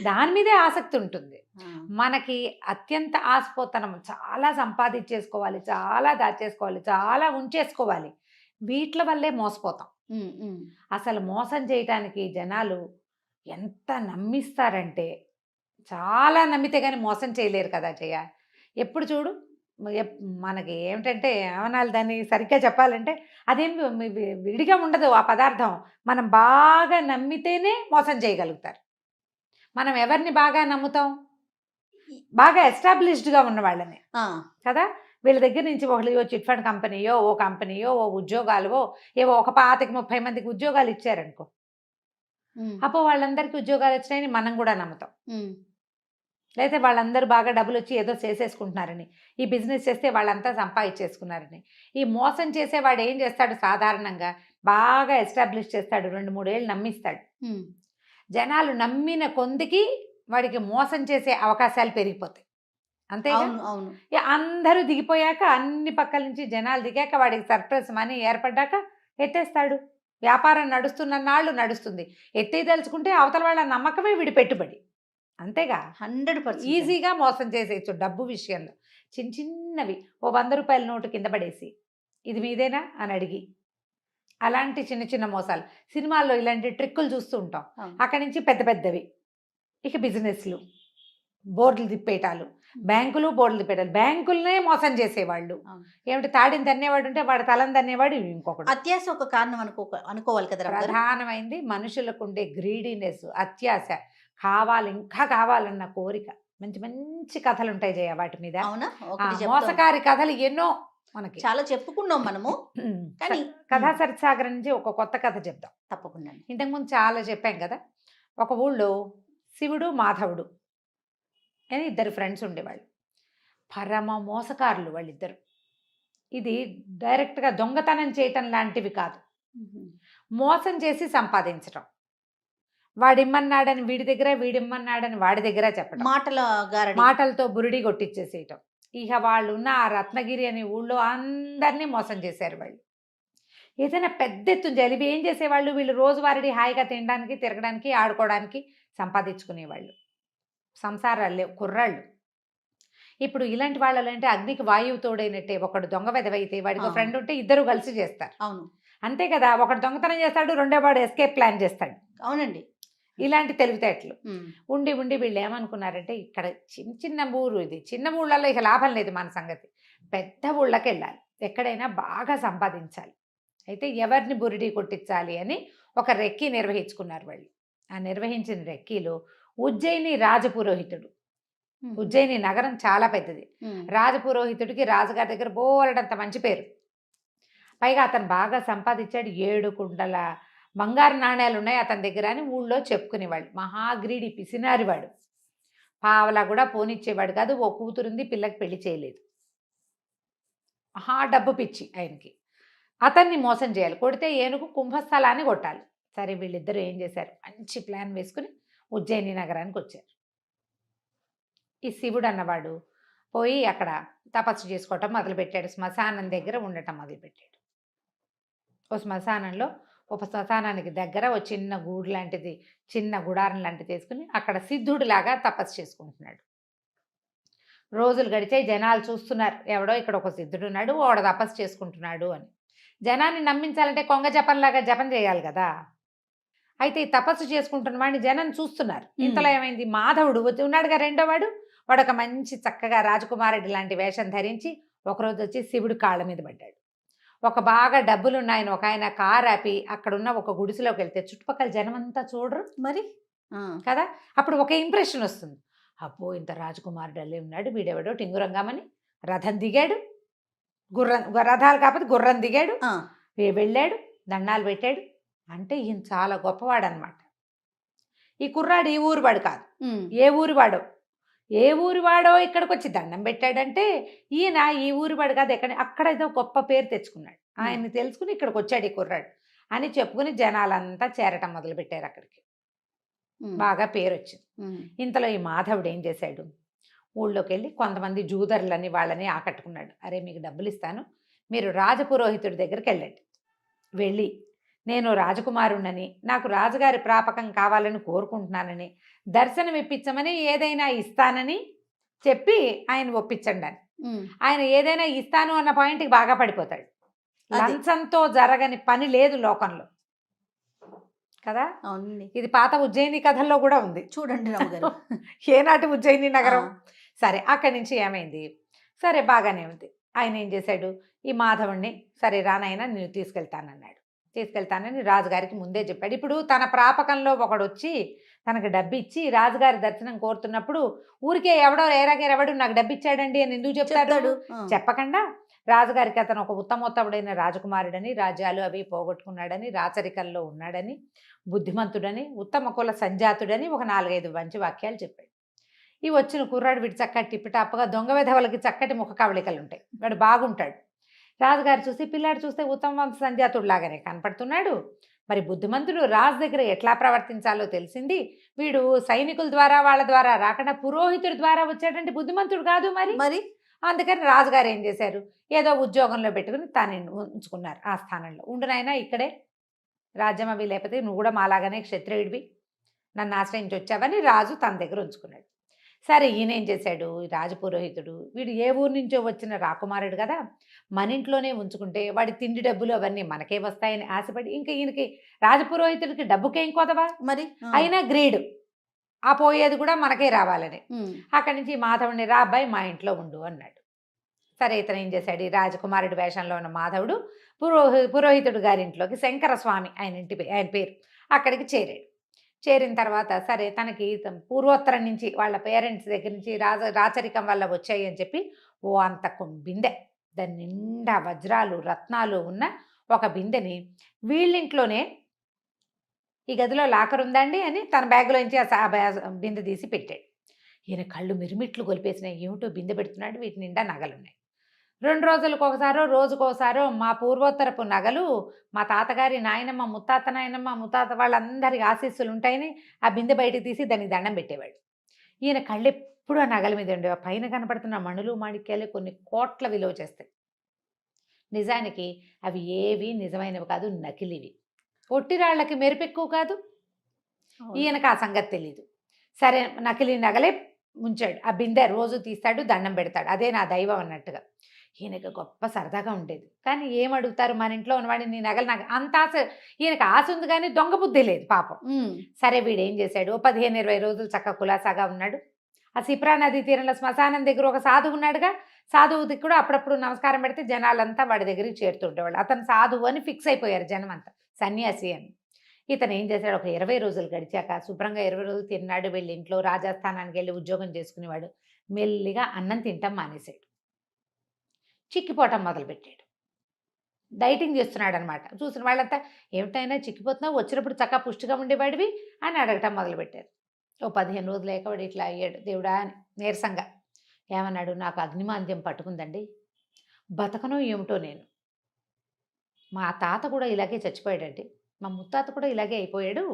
దాని మీదే ఆసక్తి ఉంటుంది. మనకి అత్యంత ఆశపోతనం, చాలా సంపాదించేసుకోవాలి, చాలా దాచేసుకోవాలి, చాలా ఉంచేసుకోవాలి. వీటి వల్లే మోసపోతాం. అసలు మోసం చేయటానికి జనాలు ఎంత నమ్మిస్తారంటే, చాలా నమ్మితే కానీ మోసం చేయలేరు కదా జయ. ఎప్పుడు చూడు మనకి ఏమిటంటే ఏమనాలి దాన్ని సరిగ్గా చెప్పాలంటే, అదేం విడిగా ఉండదు ఆ పదార్థం. మనం బాగా నమ్మితేనే మోసం చేయగలుగుతారు. మనం ఎవరిని బాగా నమ్ముతాం, బాగా ఎస్టాబ్లిష్డ్గా ఉన్న వాళ్ళని కదా. వీళ్ళ దగ్గర నుంచి ఒకళ్ళు చిట్ ఫండ్ కంపెనీయో ఓ ఉద్యోగాలు ఏవో ఒక 25-30 మందికి ఉద్యోగాలు ఇచ్చారనుకో, అప్పుడు వాళ్ళందరికీ ఉద్యోగాలు వచ్చినాయని మనం కూడా నమ్ముతాం. లేకపోతే వాళ్ళందరూ బాగా డబ్బులు వచ్చి ఏదో చేసేసుకుంటున్నారని, ఈ బిజినెస్ చేస్తే వాళ్ళంతా సంపాదించేసుకున్నారని. ఈ మోసం చేసేవాడు ఏం చేస్తాడు, సాధారణంగా బాగా ఎస్టాబ్లిష్ చేస్తాడు, 2-3 ఏళ్ళు నమ్మిస్తాడు. జనాలు నమ్మిన కొందికి వాడికి మోసం చేసే అవకాశాలు పెరిగిపోతాయి. అంతే. అవును. అందరూ దిగిపోయాక, అన్ని పక్కల నుంచి జనాలు దిగాక, వాడికి సర్ప్రైజ్ మనీ ఏర్పడ్డాక ఎత్తేస్తాడు. వ్యాపారం నడుస్తున్న నాళ్ళు నడుస్తుంది. ఎత్తేదలుచుకుంటే అవతల వాళ్ళ నమ్మకమే వీడి పెట్టుబడి. అంతేగా, 100% ఈజీగా మోసం చేసేయచ్చు డబ్బు విషయంలో. చిన్నవి ఓ 100 రూపాయల నోటు కింద పడేసి ఇది మీదేనా అని అడిగి, అలాంటి చిన్న మోసాలు. సినిమాల్లో ఇలాంటి ట్రిక్కులు చూస్తూ ఉంటాం. అక్కడి నుంచి పెద్దవి, ఇక బిజినెస్లు, బోర్డులు తిప్పేటాలు, బ్యాంకులు బోర్డులు తిప్పేటాలు, బ్యాంకులనే మోసం చేసేవాళ్ళు. ఏమిటి తాడిని తన్నేవాడు ఉంటే వాడు తలని తన్నేవాడు ఇంకొకటి. అత్యాశ ఒక కారణం అనుకోవాలి కదా రమ్య గారు. ప్రధానమైంది మనుషులకు ఉండే గ్రీడీనెస్, అత్యాశ, కావాలి ఇంకా కావాలన్న కోరిక. మంచి మంచి కథలు ఉంటాయి జయ వాటి మీద. అవునా? మోసకారి కథలు ఎన్నో మనకి చాలా చెప్పుకున్నాం మనము. కానీ కథా సరిసాగర్ నుంచి ఒక కొత్త కథ చెప్దాం. తప్పకుండా. ఇంతకుముందు చాలా చెప్పాం కదా. ఒక ఊళ్ళో శివుడు మాధవుడు అని ఇద్దరు ఫ్రెండ్స్ ఉండేవాళ్ళు. పరమ మోసకారులు వాళ్ళిద్దరు. ఇది డైరెక్ట్గా దొంగతనం చేయటం లాంటివి కాదు, మోసం చేసి సంపాదించటం. వాడిమ్మన్నాడని వీడి దగ్గర, వీడిమ్మన్నాడని వాడి దగ్గర చెప్పడం, మాటలతో బురిడి కొట్టించేసేయటం. ఇక వాళ్ళు ఉన్న ఆ రత్నగిరి అనే ఊళ్ళో అందరినీ మోసం చేశారు వాళ్ళు. ఏదైనా పెద్ద ఎత్తున జరిపి ఏం చేసేవాళ్ళు, వీళ్ళు రోజువారీ హాయిగా తినడానికి, తిరగడానికి, ఆడుకోవడానికి సంపాదించుకునేవాళ్ళు. సంసారాలు లేవు, కుర్రాళ్ళు. ఇప్పుడు ఇలాంటి వాళ్ళు అంటే అగ్నికి వాయువు తోడైనట్టే. ఒకడు దొంగ వెదవైతే వాడికి ఫ్రెండ్ ఉంటే ఇద్దరు కలిసి చేస్తారు. అవును, అంతే కదా. ఒకడు దొంగతనం చేస్తాడు, రెండో వాడు ఎస్కేప్ ప్లాన్ చేస్తాడు. అవునండి. ఇలాంటి తెలివితేటలు ఉండి ఉండి వీళ్ళు ఏమనుకున్నారంటే, ఇక్కడ చిన్న చిన్న ఊరు, ఇది చిన్న ఊళ్ళల్లో ఇక లాభం లేదు మన సంగతి, పెద్ద ఊళ్ళకి వెళ్ళాలి, ఎక్కడైనా బాగా సంపాదించాలి. అయితే ఎవరిని బురిడి కొట్టించాలి అని ఒక రెక్కీ నిర్వహించుకున్నారు వాళ్ళు. ఆ నిర్వహించిన రెక్కీలో ఉజ్జయిని రాజపురోహితుడు. ఉజ్జయిని నగరం చాలా పెద్దది. రాజపురోహితుడికి రాజుగారి దగ్గర బోలెడంత మంచి పేరు. పైగా అతను బాగా సంపాదించాడు. 7 కుండల బంగారు నాణ్యాలు ఉన్నాయి అతని దగ్గర అని ఊళ్ళో చెప్పుకునేవాళ్ళు. మహాగ్రీడి, పిసినారివాడు. పావలా కూడా పోనిచ్చేవాడు కాదు. ఓ కూతురుంది, పిల్లకి పెళ్లి చేయలేదు. మహా డబ్బు పిచ్చి ఆయనకి. అతన్ని మోసం చేయాలి, కొడితే ఏనుగు కుంభస్థలాన్ని కొట్టాలి. సరే వీళ్ళిద్దరూ ఏం చేశారు, మంచి ప్లాన్ వేసుకుని ఉజ్జయిని నగరానికి వచ్చారు. ఈ శివుడు అన్నవాడు పోయి అక్కడ తపస్సు చేసుకోవటం మొదలుపెట్టాడు. శ్మశానం దగ్గర ఉండటం మొదలుపెట్టాడు. ఓ శ్మశానంలో, ఒక శ్మశానానికి దగ్గర ఓ చిన్న గూడు లాంటిది, చిన్న గుడారం లాంటిది తీసుకుని అక్కడ సిద్ధుడిలాగా తపస్సు చేసుకుంటున్నాడు. రోజులు గడిచాయి, జనాలు చూస్తున్నారు, ఎవడో ఇక్కడ ఒక సిద్ధుడు ఉన్నాడు, వాడు తపస్సు చేసుకుంటున్నాడు అని. జనాన్ని నమ్మించాలంటే కొంగ జపంలాగా జపం చేయాలి కదా. అయితే ఈ తపస్సు చేసుకుంటున్న వాడిని జనం చూస్తున్నారు. ఇంతలో ఏమైంది, మాధవుడు ఉన్నాడుగా రెండో వాడు, వాడు ఒక మంచి చక్కగా రాజకుమారుడి లాంటి వేషం ధరించి ఒకరోజు వచ్చి శివుడు కాళ్ళ మీద పడ్డాడు. ఒక బాగా డబ్బులున్నాయని ఒక ఆయన కారు ఆపి అక్కడున్న ఒక గుడిసెలోకి వెళ్తే చుట్టుపక్కల జనం అంతా చూడరు మరి కదా. అప్పుడు ఒక ఇంప్రెషన్ వస్తుంది, అబ్బో ఇంత రాజకుమారుడు అల్లే ఉన్నాడు, వీడెవడో టింగురంగామని రథం దిగాడు, రథాలు కాకపోతే గుర్రం దిగాడు, వెళ్ళాడు, దండాలు పెట్టాడు. అంటే ఈయన చాలా గొప్పవాడు అనమాట. ఈ కుర్రాడు ఈ ఊరు వాడు కాదు, ఏ ఊరి వాడో ఇక్కడికి వచ్చి దండం పెట్టాడంటే ఈయన ఈ ఊరి వాడు కాదు, అక్కడ ఏదో గొప్ప పేరు తెచ్చుకున్నాడు. ఆయన్ని తెలుసుకుని ఇక్కడికి వచ్చాడు ఈ కుర్రాడు అని చెప్పుకుని జనాలంతా చేరటం మొదలుపెట్టారు. అక్కడికి బాగా పేరు వచ్చింది. ఇంతలో ఈ మాధవుడు ఏం చేశాడు, ఊళ్ళోకి వెళ్ళి కొంతమంది జూదరులని వాళ్ళని ఆకట్టుకున్నాడు. అరే మీకు డబ్బులు ఇస్తాను, మీరు రాజపురోహితుడి దగ్గరికి వెళ్ళండి, వెళ్ళి నేను రాజకుమారుణ్ణని, నాకు రాజుగారి ప్రాపకం కావాలని కోరుకుంటున్నానని, దర్శనం ఇప్పించమని, ఏదైనా ఇస్తానని చెప్పి ఆయన ఒప్పించండి అని. ఆయన ఏదైనా ఇస్తాను అన్న పాయింట్కి బాగా పడిపోతాడు. లంచంతో జరగని పని లేదు లోకంలో కదా. ఇది పాత ఉజ్జయిని కథల్లో కూడా ఉంది చూడండి. ఏనాటి ఉజ్జయిని నగరం. సరే అక్కడి నుంచి ఏమైంది, సరే బాగానే ఉంది. ఆయన ఏం చేశాడు, ఈ మాధవుణ్ణి సరే రానైనా నేను తీసుకెళ్తానని రాజుగారికి ముందే చెప్పాడు. ఇప్పుడు తన ప్రాపకంలో ఒకడు వచ్చి తనకు డబ్బు ఇచ్చి రాజుగారి దర్శనం కోరుతున్నప్పుడు ఊరికే ఎవడో ఏరాగేరెవడు నాకు డబ్బు ఇచ్చాడండి అని ఎందుకు చెప్తాడు? చెప్పకుండా రాజుగారికి అతను ఒక ఉత్తమోత్తముడైన రాజకుమారుడని, రాజ్యాలు అవి పోగొట్టుకున్నాడని, రాచరికల్లో ఉన్నాడని, బుద్ధిమంతుడని, ఉత్తమ కుల సంజాతుడని ఒక 4-5 మంచి వాక్యాలు చెప్పాడు. ఈ వచ్చిన కుర్రాడు వీడు చక్కటి టిప్పిటాప్గా దొంగ వెధవలకి చక్కటి ముఖ కవళికలు ఉంటాయి, వాడు బాగుంటాడు. రాజుగారు చూసి పిల్లాడు చూస్తే ఉత్తమ వంశ సంజాతుడిలాగానే కనపడుతున్నాడు, మరి బుద్ధిమంతుడు, రాజు దగ్గర ఎట్లా ప్రవర్తించాలో తెలిసింది, వీడు సైనికుల ద్వారా వాళ్ళ ద్వారా రాకుండా పురోహితుడి ద్వారా వచ్చాడంటే బుద్ధిమంతుడు కాదు మరి. అందుకని రాజుగారు ఏం చేశారు, ఏదో ఉద్యోగంలో పెట్టుకుని తాను ఉంచుకున్నారు. ఆ స్థానంలో ఉండునైనా ఇక్కడే రాజ్యం అవి లేకపోతే నువ్వు కూడా మాలాగానే క్షత్రియుడివి, నన్ను ఆశ్రయించి వచ్చావని రాజు తన దగ్గర ఉంచుకున్నాడు. సరే ఈయన ఏం చేశాడు, రాజపురోహితుడు వీడు ఏ ఊరు నుంచో వచ్చిన రాకుమారుడు కదా, మన ఇంట్లోనే ఉంచుకుంటే వాడి తిండి డబ్బులు అవన్నీ మనకే వస్తాయని ఆశపడి, ఇంకా ఈయనకి రాజపురోహితుడికి డబ్బుకేం కోదవా మరి, అయినా గ్రీడు ఆ పోయేది కూడా మనకే రావాలని. అక్కడి నుంచి మాధవుడిని రా అబ్బాయి మా ఇంట్లో ఉండు అన్నాడు. సరే ఇతను ఏం చేశాడు, ఈ రాజకుమారుడి వేషంలో ఉన్న మాధవుడు పురోహితుడు గారింట్లోకి, శంకరస్వామి ఆయన పేరు, అక్కడికి చేరాడు. చేరిన తర్వాత సరే తనకి పూర్వోత్తరం నుంచి వాళ్ళ పేరెంట్స్ దగ్గర నుంచి రాచరికం వల్ల వచ్చాయి అని చెప్పి అంత బిందె, దాని నిండా వజ్రాలు రత్నాలు ఉన్న ఒక బిందెని వీళ్ళింట్లోనే, ఈ గదిలో లాకర్ ఉందండి అని తన బ్యాగ్లోంచి ఆ బిందె తీసి పెట్టాడు. ఈయన కళ్ళు మిరుమిట్లు గొలిపేసినాయి. ఏమిటో బిందె పెడుతున్నాడు, వీటి నిండా నగలున్నాయి. 2 రోజులకు ఒకసారో రోజుకోసారో మా పూర్వోత్తరపు నగలు, మా తాతగారి నాయనమ్మ, ముత్తాత నాయనమ్మ, ముత్తాత వాళ్ళందరికి ఆశీస్సులు ఉంటాయని ఆ బిందె బయటకు తీసి దానికి దండం పెట్టేవాడు. ఈయన కళ్ళు ఎప్పుడు ఆ నగల మీద ఉండేవి. పైన కనపడుతున్న మణులు మాణిక్యాలు కొన్ని కోట్ల విలువ చేస్తాయి. నిజానికి అవి ఏవి నిజమైనవి కాదు, నకిలివి. పొట్టిరాళ్లకి మెరుపెక్కువ కాదు. ఈయనకు ఆ సంగతి తెలీదు. సరే నకిలీ నగలే ఉంచాడు. ఆ బిందె రోజు తీస్తాడు, దండం పెడతాడు. అదే నా దైవం అన్నట్టుగా. ఈయనకు గొప్ప సరదాగా ఉండేది. కానీ ఏమడుగుతారు మన ఇంట్లో ఉన్నవాడిని, నీ నగలు నాకు అంత ఆశ. ఈయనకు ఆశ ఉంది కానీ దొంగ బుద్ధి లేదు పాపం. సరే వీడు ఏం చేశాడు, 15-20 రోజులు చక్కగా కులాసాగా ఉన్నాడు. ఆ సిప్రా నది తీరంలో శ్మశానం దగ్గర ఒక సాధువు ఉన్నాడుగా, సాధువుకి కూడా అప్పుడప్పుడు నమస్కారం పెడితే జనాలంతా వాడి దగ్గరికి చేరుతుండేవాళ్ళు. అతను సాధువు అని ఫిక్స్ అయిపోయారు జనం అంతా, సన్యాసి అని. ఇతను ఏం చేశాడు, ఒక 20 రోజులు గడిచాక శుభ్రంగా 20 రోజులు తిన్నాడు. వెళ్ళి ఇంట్లో రాజస్థానానికి వెళ్ళి ఉద్యోగం చేసుకునేవాడు. మెల్లిగా అన్నం తింటాం మానేశాడు, చిక్కిపోవటం మొదలుపెట్టాడు. డైటింగ్ చేస్తున్నాడు అనమాట. చూసిన వాళ్ళంతా ఏమిటైనా చిక్కిపోతున్నావు, వచ్చినప్పుడు చక్కగా పుష్టిగా ఉండేవాడివి అని అడగటం మొదలుపెట్టారు. 15 రోజులు లేక వాడు ఇట్లా అయ్యాడు. దేవుడా అని నీరసంగా ఏమన్నాడు, నాకు అగ్నిమాంద్యం పట్టుకుందండి, బతకనో ఏమిటో నేను. మా తాత కూడా ఇలాగే చచ్చిపోయాడండి, మా ముత్తాత కూడా ఇలాగే అయిపోయాడు,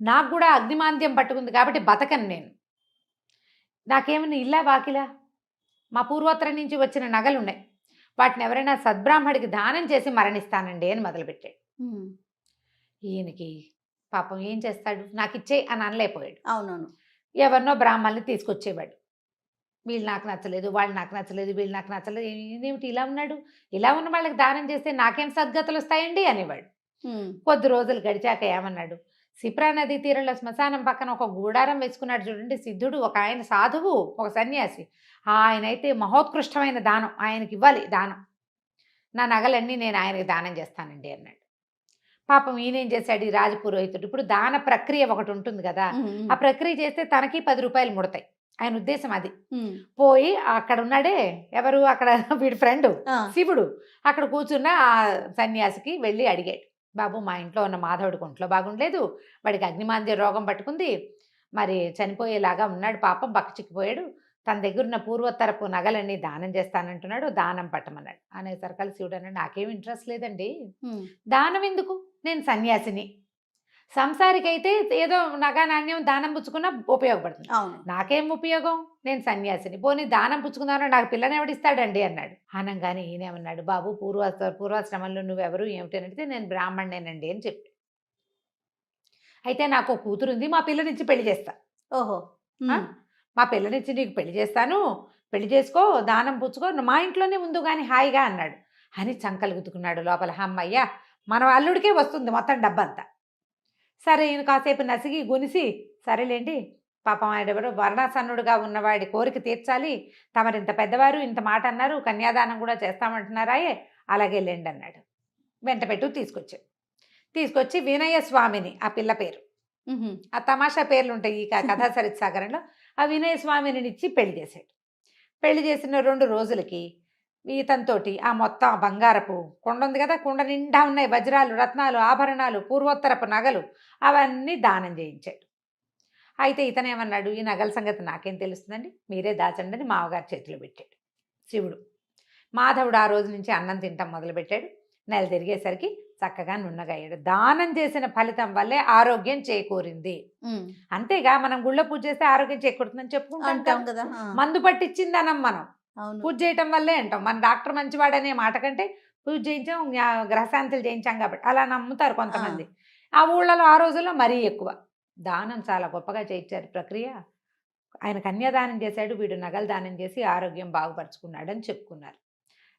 నాకు కూడా అగ్నిమాంద్యం పట్టుకుంది కాబట్టి బతకను నేను. నాకేమైనా ఇల్లా వాకిలా, మా పూర్వోత్తరం నుంచి వచ్చిన నగలు ఉన్నాయి, వాటిని ఎవరైనా సద్బ్రాహ్మడికి దానం చేసి మరణిస్తానండి అని మొదలుపెట్టాడు. ఈయనకి పాపం ఏం చేస్తాడు, నాకు ఇచ్చే అని అనలేకపోయాడు. అవునవును. ఎవరినో బ్రాహ్మణుల్ని తీసుకొచ్చేవాడు. వీళ్ళు నాకు నచ్చలేదు, వాళ్ళు నాకు నచ్చలేదు, వీళ్ళు నాకు నచ్చలేదు, ఏమిటి ఇలా ఉన్నాడు, ఇలా ఉన్న వాళ్ళకి దానం చేస్తే నాకేం సద్గతులు వస్తాయండి అనేవాడు. కొద్ది రోజులు గడిచాక ఏమన్నాడు, సిప్రా నది తీరంలో శ్మశానం పక్కన ఒక గూడారం వేసుకున్నాడు చూడండి సిద్ధుడు, ఒక ఆయన సాధువు, ఒక సన్యాసి. ఆయన అయితే మహోత్కృష్టమైన దానం, ఆయనకి ఇవ్వాలి దానం, నా నగలన్నీ నేను ఆయనకి దానం చేస్తానండి అన్నాడు. పాపం ఈయనేం చేశాడు, ఈ రాజపురోహితుడు. ఇప్పుడు దాన ప్రక్రియ ఒకటి ఉంటుంది కదా, ఆ ప్రక్రియ చేస్తే తనకి 10 రూపాయలు ముడతాయి, ఆయన ఉద్దేశం అది. పోయి అక్కడ ఉన్నాడే ఎవరు, అక్కడ వీడి ఫ్రెండ్ శివుడు, అక్కడ కూర్చున్న ఆ సన్యాసికి వెళ్ళి అడిగాడు, బాబు మా ఇంట్లో ఉన్న మాధవుడికి ఒంట్లో బాగుండలేదు, వాడికి అగ్నిమాంద్య రోగం పట్టుకుంది, మరి చనిపోయేలాగా ఉన్నాడు, పాపం బక్క చిక్కిపోయాడు, తన దగ్గర ఉన్న పూర్వోత్తరపు నగలన్నీ దానం చేస్తానంటున్నాడు, దానం పట్టమన్నాడు. అనేసరికల్ శివుడు అన్నాడు, నాకేం ఇంట్రెస్ట్ లేదండి, దానం ఎందుకు, నేను సన్యాసిని, సంసారికైతే ఏదో నగా నాణ్యం దానం పుచ్చుకున్నా ఉపయోగపడుతుంది, నాకేం ఉపయోగం, నేను సన్యాసిని, పోనీ దానం పుచ్చుకుందామని నాకు పిల్లని ఎవడిస్తాడండి అన్నాడు. అనగానే ఈయనేమన్నాడు, బాబు పూర్వాశ్రమంలో నువ్వెవరు ఏమిటనంటే నేను బ్రాహ్మణేనండి అని చెప్పి, అయితే నాకు కూతురు ఉంది, మా పిల్లనిచ్చి పెళ్లి చేస్తా. ఓహో, మా పిల్లనిచ్చి నీకు పెళ్లి చేస్తాను, పెళ్లి చేసుకో, దానం పుచ్చుకో, మా ఇంట్లోనే ఉండు కానీ హాయిగా అన్నాడు. అని చంకలు గుద్దుకున్నాడు లోపల, అమ్మయ్య మన అల్లుడికే వస్తుంది మొత్తం డబ్బంతా. సరే ఈయన కాసేపు నసిగి గునిసి, సరేలేండి పాపం ఆయన ఎవరో వర్ణాసన్నుడుగా ఉన్నవాడి కోరిక తీర్చాలి, తమరింత పెద్దవారు ఇంత మాట అన్నారు, కన్యాదానం కూడా చేస్తామంటున్నారాయే, అలాగే లేండి అన్నాడు. వెంటపెట్టు తీసుకొచ్చి వినయ స్వామిని, ఆ పిల్ల పేరు, ఆ తమాషా పేర్లు ఉంటాయి ఈ కథా సరిత్సాగరంలో, ఆ వినయ స్వామిని ఇచ్చి పెళ్లి చేశాడు. పెళ్లి చేసిన 2 రోజులకి ఈతంతోటి ఆ మొత్తం బంగారపు కుండ ఉంది కదా, కుండ నిండా ఉన్నాయి వజ్రాలు రత్నాలు ఆభరణాలు పూర్వోత్తరపు నగలు, అవన్నీ దానం చేయించాడు. అయితే ఇతనేమన్నాడు, ఈ నగల సంగతి నాకేం తెలుస్తుందండి, మీరే దాచండి అని మామగారి చేతిలో పెట్టాడు శివుడు. మాధవుడు ఆ రోజు నుంచి అన్నం తింటాం మొదలుపెట్టాడు. నెల తిరిగేసరికి చక్కగా నున్నగయ్యాడు. దానం చేసిన ఫలితం వల్లే ఆరోగ్యం చేకూరింది. అంతేగా మనం గుళ్ళో పూజ చేస్తే ఆరోగ్యం చేకూరుతుందని చెప్పుకుంటాం కదా, మందు పట్టించిందనం మనం పూజ చేయటం వల్లే అంటాం. మన డాక్టర్ మంచివాడనే మాట కంటే పూజ చేయించాం, గ్రహశాంతులు చేయించాం కాబట్టి అలా నమ్ముతారు కొంతమంది. ఆ ఊళ్ళలో ఆ రోజుల్లో మరీ ఎక్కువ దానం చాలా గొప్పగా చేయించారు ప్రక్రియ. ఆయన కన్యాదానం చేశాడు, వీడు నగలు దానం చేసి ఆరోగ్యం బాగుపరుచుకున్నాడని చెప్పుకున్నారు.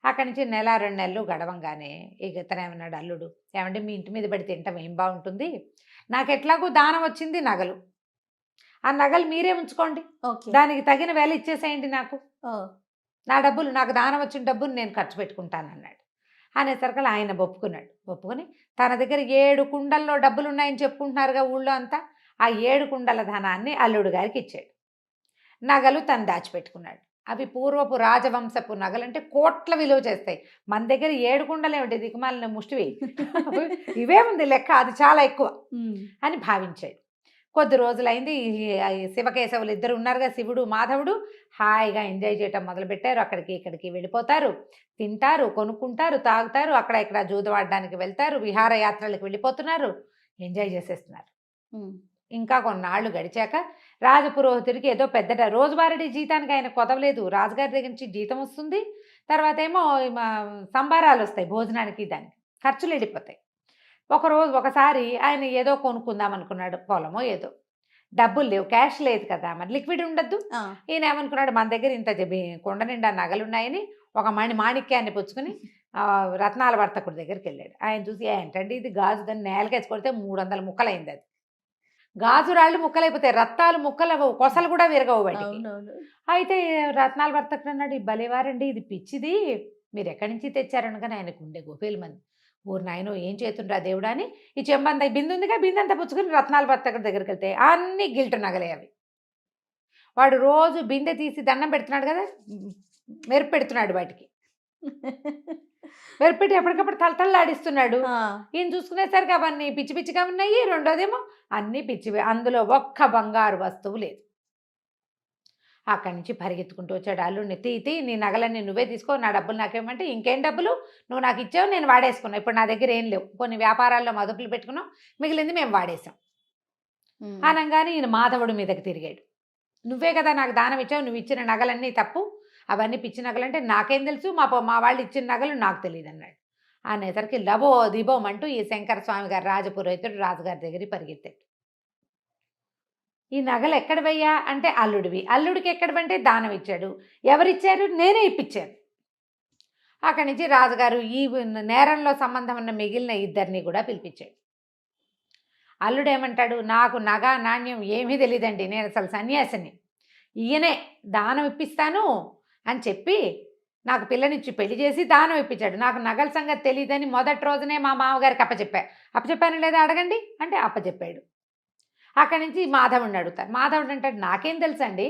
అక్కడి నుంచి 1-2 నెలలు గడవంగానే ఇక ఇతనేమన్నాడు అల్లుడు, ఏమంటే మీ ఇంటి మీద పడి తింటాం ఏం బాగుంటుంది, నాకు ఎట్లాగో దానం వచ్చింది నగలు, ఆ నగలు మీరే ఉంచుకోండి, ఓకే. దానికి తగిన వేల ఇచ్చేసేయండి నాకు, నా డబ్బులు నాకు దానం వచ్చిన డబ్బులు నేను ఖర్చు పెట్టుకుంటాను అన్నాడు. అనేసరికి ఆయన ఒప్పుకుని తన దగ్గర 7 కుండల్లో డబ్బులు ఉన్నాయని చెప్పుకుంటున్నారుగా ఊళ్ళో అంతా, ఆ 7 కుండల ధనాన్ని అల్లుడు గారికి ఇచ్చాడు. నగలు తను దాచిపెట్టుకున్నాడు. అవి పూర్వపు రాజవంశపు నగలంటే కోట్ల విలువ చేస్తాయి. మన దగ్గర 7 కుండలేమిటి దిక్కుమాలిన ముష్టివి, ఇవే ఉంది లెక్క, అది చాలా ఎక్కువ అని భావించాడు. కొద్ది రోజులైంది, ఈ శివకేశవులు ఇద్దరు ఉన్నారుగా, శివుడు మాధవుడు, హాయిగా ఎంజాయ్ చేయటం మొదలుపెట్టారు. అక్కడికి ఇక్కడికి వెళ్ళిపోతారు, తింటారు, కొనుక్కుంటారు, తాగుతారు, అక్కడ ఇక్కడ జూదవాడడానికి వెళ్తారు, విహారయాత్రలకు వెళ్ళిపోతున్నారు, ఎంజాయ్ చేసేస్తున్నారు. ఇంకా కొన్నాళ్ళు గడిచాక రాజపురోహితుడికి ఏదో పెద్దట రోజువారీ జీతానికి ఆయన కొదవలేదు. రాజుగారి దగ్గర నుంచి జీతం వస్తుంది, తర్వాత ఏమో సంబారాలు వస్తాయి, భోజనానికి దానికి ఖర్చులు వెళ్ళిపోతాయి. ఒకసారి ఆయన ఏదో కొనుక్కుందాం అనుకున్నాడు, పొలమో ఏదో, డబ్బులు లేవు, క్యాష్ లేదు కదా, మరి లిక్విడ్ ఉండద్దు. ఈయన ఏమనుకున్నాడు, మన దగ్గర ఇంత కొండ నిండా నగలున్నాయని ఒక మాణిక్యాన్ని పుచ్చుకుని రత్నాల వర్తకుడి దగ్గరికి వెళ్ళాడు. ఆయన చూసి, ఏంటండి ఇది గాజు, దాన్ని నేలకేసి కొడితే 300 ముక్కలైంది. అది గాజు రాళ్ళు ముక్కలైపోతాయి, రత్నాలు ముక్కలు, కొసలు కూడా విరగవు వాటికి. అయితే రత్నాల వర్తకుడు అన్నాడు, ఈ భలేవారండి, ఇది పిచ్చిది, మీరు ఎక్కడి నుంచి తెచ్చారనగానే ఆయనకు ఉండే గోపేలు మంది, ఊరు నాయనో ఏం చేతుండ్రా దేవుడా అని ఈ చెంబంత బిందు ఉందిగా, బిందంతా పుచ్చుకుని రత్నాల వర్తకుడి దగ్గరికి వెళ్తే అన్ని గిల్టు నగలే అవి. వాడు రోజు బిందె తీసి దండం పెడుతున్నాడు కదా, మెరుపు పెడుతున్నాడు వాటికి, మెరుపెట్టి ఎప్పటికప్పుడు తలతల్లాడిస్తున్నాడు. ఈయన చూసుకునేసరికి అవన్నీ పిచ్చి పిచ్చిగా ఉన్నాయి. రెండోదేమో అన్నీ పిచ్చివే, అందులో ఒక్క బంగారు వస్తువు లేదు. అక్కడి నుంచి పరిగెత్తుకుంటూ వచ్చాడు. అల్లుడిని, తీ నీ నగలన్నీ నువ్వే తీసుకో, నా డబ్బులు నాకేమంటే, ఇంకేం డబ్బులు, నువ్వు నాకు ఇచ్చావు, నేను వాడేసుకున్నావు, ఇప్పుడు నా దగ్గర ఏం లేవు, కొన్ని వ్యాపారాల్లో మదుపులు పెట్టుకున్నాం, మిగిలింది మేము వాడేసాం అనగానే ఈయన మాధవుడి మీదకి తిరిగాడు. నువ్వే కదా నాకు దానం ఇచ్చావు, నువ్వు ఇచ్చిన నగలన్నీ తప్పు, అవన్నీ పిచ్చి నగలంటే నాకేం తెలుసు, మా వాళ్ళు ఇచ్చిన నగలు నాకు తెలియదు అన్నాడు. అనేసరికి లబో దిబోమంటూ ఈ శంకర స్వామి గారు రాజపురోహితుడు రాజుగారి దగ్గరికి పరిగెత్తాడు. ఈ నగలు ఎక్కడవయ్యా అంటే, అల్లుడివి. అల్లుడికి ఎక్కడవంటే దానం ఇచ్చాడు. ఎవరిచ్చారు? నేనే ఇప్పించాను. అక్కడి నుంచి రాజుగారు ఈ నేరంలో సంబంధం ఉన్న మిగిలిన ఇద్దరిని కూడా పిలిపించాడు. అల్లుడు ఏమంటాడు, నాకు నగ నాణ్యం ఏమీ తెలియదండి, నేను అసలు సన్యాసిని, ఈయనే దానం ఇప్పిస్తాను అని చెప్పి నాకు పిల్లనిచ్చి పెళ్లి చేసి దానం ఇప్పించాడు. నాకు నగల సంగతి తెలియదని మొదటి రోజునే మా మామగారికి అప్పచెప్పాను లేదా అడగండి అంటే అప్పచెప్పాడు. అక్కడి నుంచి మాధవుడిని అడుగుతారు. మాధవుడు అంటాడు, నాకేం తెలుసండి,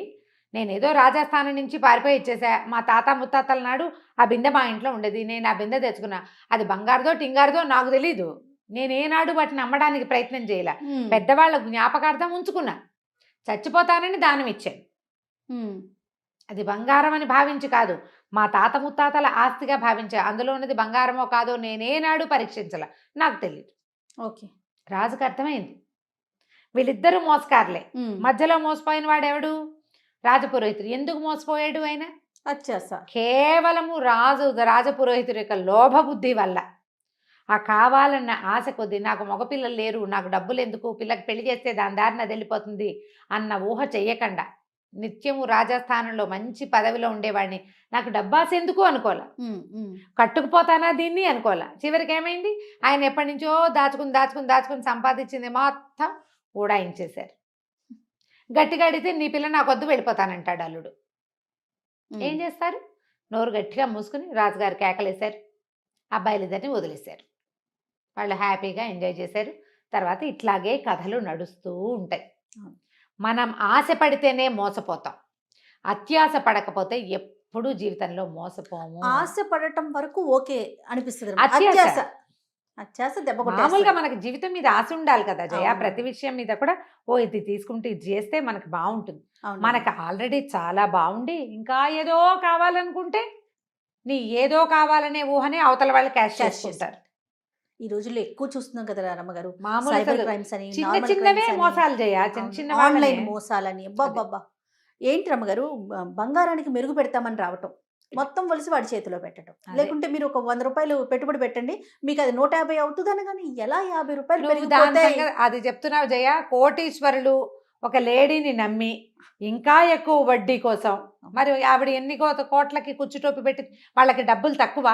నేనేదో రాజస్థానం నుంచి పారిపోయి ఇచ్చేసా, మా తాత ముత్తాతల నాడు ఆ బిందె మా ఇంట్లో ఉండేది, నేను ఆ బిందె తెచ్చుకున్నా, అది బంగారుదో టింగారుదో నాకు తెలీదు, నేనేనాడు వాటిని అమ్మడానికి ప్రయత్నం చేయాల, పెద్దవాళ్ళ జ్ఞాపకార్థం ఉంచుకున్నా, చచ్చిపోతానని దానం ఇచ్చాను, అది బంగారం అని భావించి కాదు, మా తాత ముత్తాతల ఆస్తిగా భావించా, అందులో ఉన్నది బంగారమో కాదో నేనేనాడు పరీక్షించాల, నాకు తెలియదు. ఓకే, రాజుకు అర్థమైంది వీళ్ళిద్దరూ మోసకారులే. మధ్యలో మోసపోయిన వాడెవడు? రాజపురోహితుడు. ఎందుకు మోసపోయాడు ఆయన? కేవలము రాజపురోహితుడి యొక్క లోభబుద్ధి వల్ల, ఆ కావాలన్న ఆశ కొద్దీ, నాకు మగపిల్లలు లేరు, నాకు డబ్బులు ఎందుకు, పిల్లకి పెళ్లి చేస్తే దాని దారిన అది వెళ్ళిపోతుంది అన్న ఊహ చెయ్యకుండా, నిత్యము రాజస్థానంలో మంచి పదవిలో ఉండేవాడిని, నాకు డబ్బాస్ ఎందుకు అనుకోలే, కట్టుకుపోతానా దీన్ని అనుకోలే. చివరికి ఏమైంది, ఆయన ఎప్పటి నుంచో దాచుకుని సంపాదించింది మొత్తం ఊడాయించేశారు. గట్టిగా అడిగితే నీ పిల్ల నాకు వద్దు వెళ్ళిపోతానంటాడు అల్లుడు. ఏం చేస్తారు? నోరు గట్టిగా మూసుకుని రాజుగారు కేకలేశారు, అబ్బాయిలిద్దరిని వదిలేశారు. వాళ్ళు హ్యాపీగా ఎంజాయ్ చేశారు. తర్వాత ఇట్లాగే కథలు నడుస్తూ ఉంటాయి. మనం ఆశ పడితేనే మోసపోతాం, అత్యాశ పడకపోతే ఎప్పుడూ జీవితంలో మోసపోము. ఆశ పడటం వరకు ఓకే అనిపిస్తుంది, అత్యాశ దెబ్బ మామూలుగా మనకి జీవితం మీద ఆశ ఉండాలి కదా జయ. ప్రతి విషయం మీద కూడా ఇది తీసుకుంటే ఇది చేస్తే మనకు బాగుంటుంది. మనకు ఆల్రెడీ చాలా బాగుండి ఇంకా ఏదో కావాలనుకుంటే నీ ఏదో కావాలనే ఊహనే అవతల వాళ్ళు క్యాష్ చేసుకుంటారు. ఈ రోజుల్లో ఎక్కువ చూస్తున్నాం కదా రమ్మగారు, మామూలు క్రైమ్స్ అని, చిన్నవే మోసాలు జయ, చిన్న ఆన్లైన్ మోసాలని. అబ్బబ్బబ్బా, ఏంటి రమ్మగారు, బంగారానికి మెరుగు పెడతామని రావటం, మొత్తం వలిసి వాడి చేతిలో పెట్టడం, లేకుంటే మీరు ఒక 100 రూపాయలు పెట్టుబడి పెట్టండి మీకు అది 150 అవుతుందని, కానీ ఎలా 50 రూపాయలు? అది చెప్తున్నావు జయ. కోటీశ్వరులు ఒక లేడీని నమ్మి ఇంకా ఎక్కువ వడ్డీ కోసం, మరి ఆవిడ ఎన్ని కోట్లకి కుచ్చుటోపి పెట్టి వాళ్ళకి డబ్బులు తక్కువ,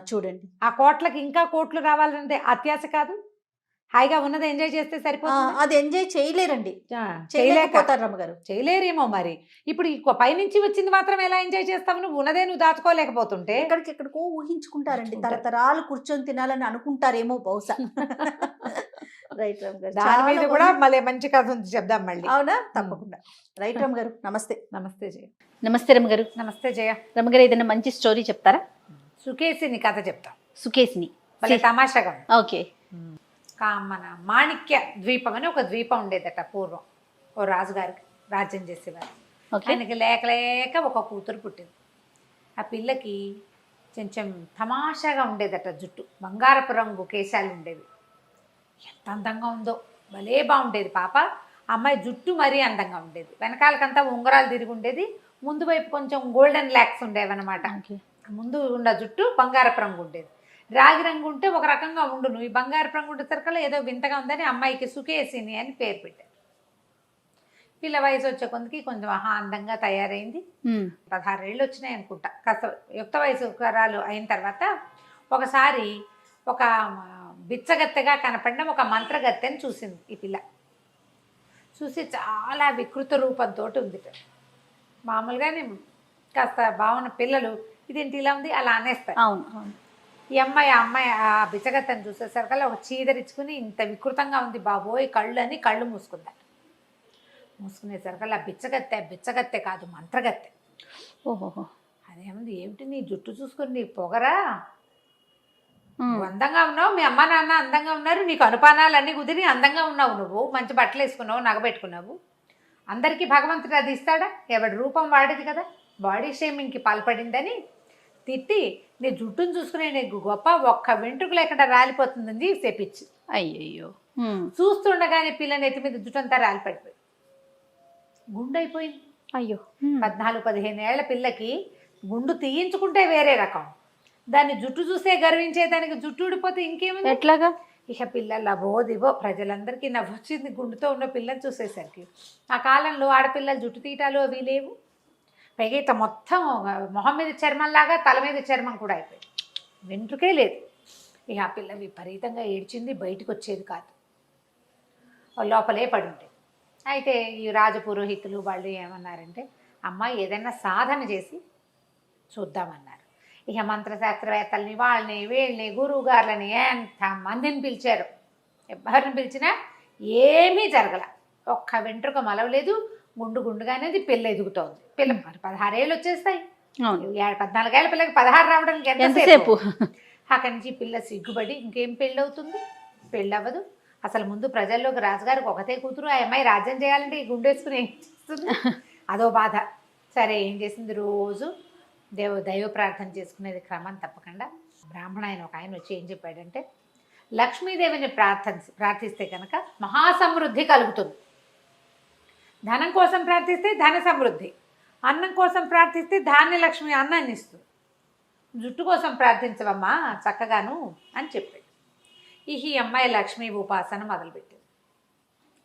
చూడండి, ఆ కోట్లకి ఇంకా కోట్లు రావాలంటే అత్యాశ కాదు. హాయిగా ఉన్నది ఎంజాయ్ చేస్తే సరిపోతుంది. అది ఎంజాయ్ చేయలేరండి, చేయలేక చేయలేకపోతారు రమ్మగారు. చేయలేరేమో మరి. ఇప్పుడు ఈ పైనుంచి వచ్చింది మాత్రం ఎలా ఎంజాయ్ చేస్తావు? నువ్వు ఉన్నదే నువ్వు దాచుకోలేకపోతుంటే. ఎక్కడికెక్కడికో ఊహించుకుంటారండి, ఊహించుకుంటారు. తరతరాలు కూర్చొని తినాలని అనుకుంటారేమో బహుశా. రైట్ రామ్ గారు, దాని మీద చాలా కూడా బాగుంది. మళ్ళీ మంచి కథ ఉంది, చెప్దాం మళ్ళీ. అవునా, తప్పకుండా. రైట్ రామ్ గారు, నమస్తే. నమస్తే జయ. నమస్తే రమ్మగారు. నమస్తే జయ. రమ్మగారు, ఏదైనా మంచి స్టోరీ చెప్తారా? సుకేసిని కథ చెప్తాం. సుకేసిని, మళ్ళీ తమాషాగా ఉంది. ఓకే. మన మాణిక్య ద్వీపం అని ఒక ద్వీపం ఉండేదట పూర్వం. ఓ రాజుగారికి రాజ్యం చేసేవారు. ఆయనకి లేక లేక ఒక కూతురు పుట్టింది. ఆ పిల్లకి కొంచెం తమాషాగా ఉండేదట జుట్టు, బంగారపు రంగు కేశాలు ఉండేవి. ఎంత అందంగా ఉందో, భలే బాగుండేది పాప. అమ్మాయి జుట్టు మరీ అందంగా ఉండేది, వెనకాలకంతా ఉంగరాలు తిరిగి ఉండేది, ముందు వైపు కొంచెం గోల్డెన్ ల్యాక్స్ ఉండేవన్నమాట. ముందు ఉన్న జుట్టు బంగారపు రంగు ఉండేది. రాగి రంగు ఉంటే ఒక రకంగా ఉండును, ఈ బంగారపు రంగు ఉండేసరికల్లా ఏదో వింతగా ఉందని అమ్మాయికి సుకేసిని అని పేరు పెట్టారు. పిల్ల వయసు వచ్చే కొందికి కొంచెం అందంగా తయారైంది. 16 ఏళ్ళు వచ్చినాయి అనుకుంటా. కాస్త యుక్త వయసు కరాలు అయిన తర్వాత ఒకసారి ఒక బిచ్చగత్తెగా కనపడిన ఒక మంత్రగత్తెని చూసింది ఈ పిల్ల. చూసి చాలా వికృత రూపంతో ఉంది. మామూలుగానే కాస్త భావన పిల్లలు ఇదేంటి ఇలా ఉంది అలా అనేస్తారు. అవును. ఈ అమ్మాయి ఆ బిచ్చగత్తెని చూసేసరికల్లా ఒక చీదరించుకుని, ఇంత వికృతంగా ఉంది బాబోయ్ కళ్ళు అని కళ్ళు మూసుకుందా. మూసుకునేసరికల్లా బిచ్చగత్తె కాదు, మంత్రగత్తె. ఓహో. అదేముంది, ఏమిటి నీ జుట్టు చూసుకుని నీ పొగరా, నువ్వు అందంగా ఉన్నావు, మీ అమ్మ నాన్న అందంగా ఉన్నారు, నీకు అనుపానాలన్నీ కుదిరి అందంగా ఉన్నావు, నువ్వు మంచి బట్టలు వేసుకున్నావు, నగబెట్టుకున్నావు, అందరికీ భగవంతుడు అది ఇస్తాడా? ఎవడి రూపం వాడిది కదా. బాడీ షేమింగ్కి పాల్పడిందని తిట్టి, నీ జుట్టును చూసుకునే నీకు గొప్ప, ఒక్క వెంట్రుకు లేకుండా రాలిపోతుందని చెప్పించి. అయ్యయ్యో. చూస్తుండగానే పిల్ల నెత్తి మీద జుట్టంతా రాలిపడిపోయి గుండు అయిపోయింది. అయ్యో. 14-15 ఏళ్ల పిల్లకి గుండు తీయించుకుంటే వేరే రకం, దాన్ని జుట్టు చూసే గర్వించేదానికి జుట్టు ఊడిపోతే ఇంకేముంది? ఎట్లాగా? ఇక పిల్లలు అవోదివో ప్రజలందరికీ నవ్వొచ్చింది గుండుతో ఉన్న పిల్లని చూసేసరికి. ఆ కాలంలో ఆడపిల్లలు జుట్టు తీయటాలు అవి లేవు. పైగా ఇట్లా మొత్తం మొహం మీద చర్మంలాగా తల మీద చర్మం కూడా అయిపోయింది, వెంట్రుకే లేదు. ఇక ఆ పిల్ల విపరీతంగా ఏడ్చింది, బయటకు వచ్చేది కాదు, లోపలే పడి ఉండేది. అయితే ఈ రాజపురోహితులు వాళ్ళు ఏమన్నారంటే, అమ్మాయి ఏదైనా సాధన చేసి చూద్దామన్నారు. ఇక మంత్రశాస్త్రవేత్తల్ని వాళ్ళని వీళ్ళని గురువు గారులని ఎంత మందిని పిలిచారు. ఎవరిని పిలిచినా ఏమీ జరగల, ఒక్క వెంట్రుక మలవలేదు, గుండుగానేది పిల్ల ఎదుగుతోంది. పిల్ల 16 ఏళ్ళు వచ్చేస్తాయి, 14 ఏళ్ళ పిల్లకి 16 రావడానికి ఎంతసేపు? అక్కడి నుంచి పిల్ల సిగ్గుపడి ఇంకేం పెళ్ళవుతుంది, పెళ్ళవ్వదు. అసలు ముందు ప్రజల్లోకి రాజుగారికి ఒకతే కూతురు, ఆ అమ్మాయి రాజ్యం చేయాలంటే ఈ గుండెసుకుని ఏం చేస్తుంది, అదో బాధ. సరే ఏం చేసింది, రోజు దైవ ప్రార్థన చేసుకునేది క్రమం తప్పకుండా. బ్రాహ్మణ ఆయన ఒక ఆయన వచ్చి ఏం చెప్పాడంటే, లక్ష్మీదేవిని ప్రార్థిస్తే కనుక మహాసమృద్ధి కలుగుతుంది. ధనం కోసం ప్రార్థిస్తే ధన సమృద్ధి, అన్నం కోసం ప్రార్థిస్తే ధాన్యలక్ష్మి అన్నాన్ని ఇస్తుంది, జుట్టు కోసం ప్రార్థించవమ్మా చక్కగాను అని చెప్పాడు. ఈ అమ్మాయి లక్ష్మీ ఉపాసన మొదలుపెట్టింది.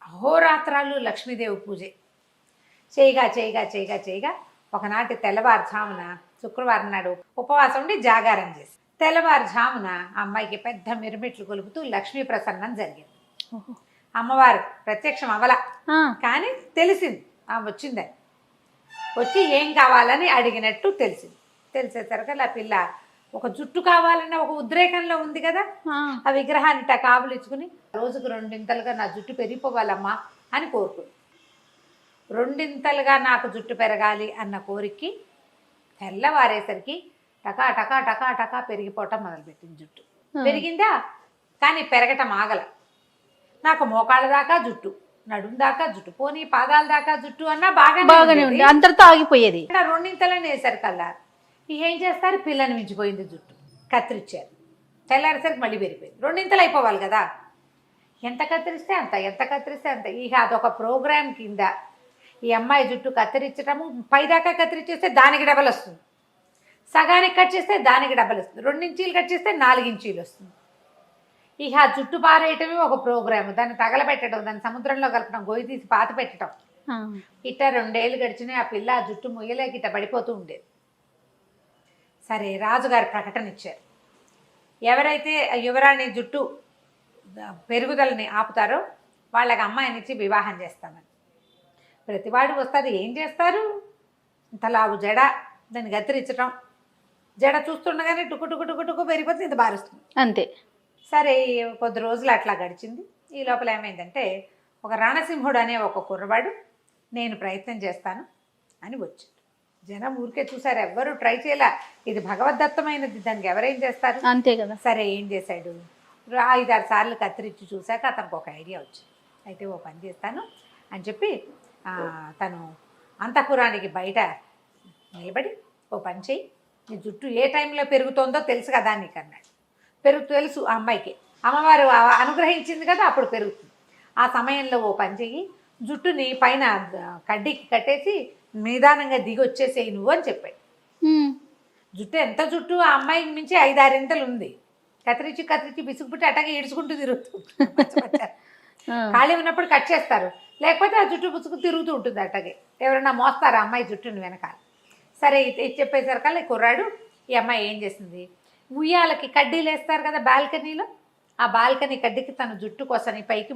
అహోరాత్రాలు లక్ష్మీదేవి పూజే చేయగా ఒకనాటి తెల్లవారుజామున, శుక్రవారం నాడు ఉపవాసం ఉండి జాగారం చేసి, తెల్లవారుజామున అమ్మాయికి పెద్ద మిరుమిట్లు కొలుపుతూ లక్ష్మీ ప్రసన్నం జరిగింది. అమ్మవారు ప్రత్యక్షం అవల, కానీ తెలిసింది వచ్చిందని. వచ్చి ఏం కావాలని అడిగినట్టు తెలిసింది. తెలిసేసరికి ఆ పిల్ల ఒక జుట్టు కావాలన్న ఒక ఉద్రేకంలో ఉంది కదా, ఆ విగ్రహాన్ని కావులు ఇచ్చుకుని రోజుకు 2 నా జుట్టు పెరిగిపోవాలమ్మా అని కోరుకుంది. 2 నాకు జుట్టు పెరగాలి అన్న కోరికకి తెల్లవారేసరికి టకా టకా టకా టకా పెరిగిపోవటం మొదలుపెట్టింది. జుట్టు పెరిగిందా, కానీ పెరగటం ఆగల. నాకు మోకాళ్ళ దాకా జుట్టు, నడుం దాకా జుట్టు, పోనీ పాదాల దాకా జుట్టు అన్నా బాగానే ఉంది, అంతటితో ఆగిపోయేది. 2 వేసరికల్లా ఏం చేస్తారు, పిల్లని మించిపోయింది జుట్టు, కత్తిరించారు. తెల్లారేసరికి మళ్ళీ పెరిగిపోయింది. 2 అయిపోవాలి కదా, ఎంత కత్తిరిస్తే అంత. ఇక అదొక ప్రోగ్రామ్ కింద ఈ అమ్మాయి జుట్టు కత్తిరించటము, పైదాకా కత్తిరించేస్తే దానికి డబల్ వస్తుంది, సగానికి కట్ చేస్తే దానికి డబల్ వస్తుంది, 2 ఇంచీలు కట్ చేస్తే 4 ఇంచీలు వస్తుంది. ఇక ఆ జుట్టు పారేయటమే ఒక ప్రోగ్రాము, దాన్ని తగలబెట్టడం, దాన్ని సముద్రంలో కలపడం, గొయ్యి తీసి పాత పెట్టడం. ఇట్ట 2 ఏళ్ళు గడిచినాయి. ఆ పిల్ల ఆ జుట్టు ముయ్యలేక ఇట్ట పడిపోతూ ఉండేది. సరే రాజుగారు ప్రకటన ఇచ్చారు, ఎవరైతే యువరాణి జుట్టు పెరుగుదలని ఆపుతారో వాళ్ళకి అమ్మాయినిచ్చి వివాహం చేస్తామని. ప్రతివాడు వస్తారు, ఏం చేస్తారు, ఇంతలావు జడ, దాన్ని కత్తిరించడం, జడ చూస్తుండగానే టుకు టుకు టుకు టుకు పెరిగిపోతుంది, ఇంత బారుస్తుంది అంతే. సరే కొద్ది రోజులు అట్లా గడిచింది. ఈ లోపల ఏమైందంటే ఒక రణసింహుడు అనే ఒక కుర్రవాడు నేను ప్రయత్నం చేస్తాను అని వచ్చాడు. జనం ఊరికే చూసారు, ఎవ్వరూ ట్రై చేయలే, ఇది భగవద్దత్తమైనది, దానికి ఎవరేం చేస్తారు, అంతే కదా. సరే ఏం చేశాడు, 5-6 సార్లు కత్తిరించి చూశాక అతనికి ఒక ఐడియా వచ్చింది. అయితే ఓ పని చేస్తాను అని చెప్పి తను అంతఃపురానికి బయట నిలబడి ఓ పని చేయి, నీ జుట్టు ఏ టైంలో పెరుగుతోందో తెలుసు కదా నీకు అన్నాడు. తెలుసు ఆ అమ్మాయికి, అమ్మవారు అనుగ్రహించింది కదా అప్పుడు పెరుగుతుంది. ఆ సమయంలో ఓ పని చెయ్యి, జుట్టుని పైన కడ్డీకి కట్టేసి నిదానంగా దిగి వచ్చేసేయి నువ్వు అని చెప్పాడు. జుట్టు ఎంత జుట్టు ఆ అమ్మాయికి మించి 5-6 ఇంతలు ఉంది. కత్తిరించి బిసుగుపుట్టి అట్టగా ఈడ్చుకుంటూ తిరుగుతుంది. ఖాళీ ఉన్నప్పుడు కట్ చేస్తారు, లేకపోతే ఆ జుట్టు పుచ్చుకు తిరుగుతూ ఉంటుంది అట్టగే. ఎవరైనా మోస్తారు ఆ అమ్మాయి జుట్టుని వెనకాల. సరే ఇది చెప్పేసరికల్లా కుర్రాడు, ఈ అమ్మాయి ఏం చేసింది, ఉయ్యాలకి కడ్డీలు వేస్తారు కదా బాల్కనీలో, ఆ బాల్కనీ కడ్డీకి తన జుట్టు కోసని పైకి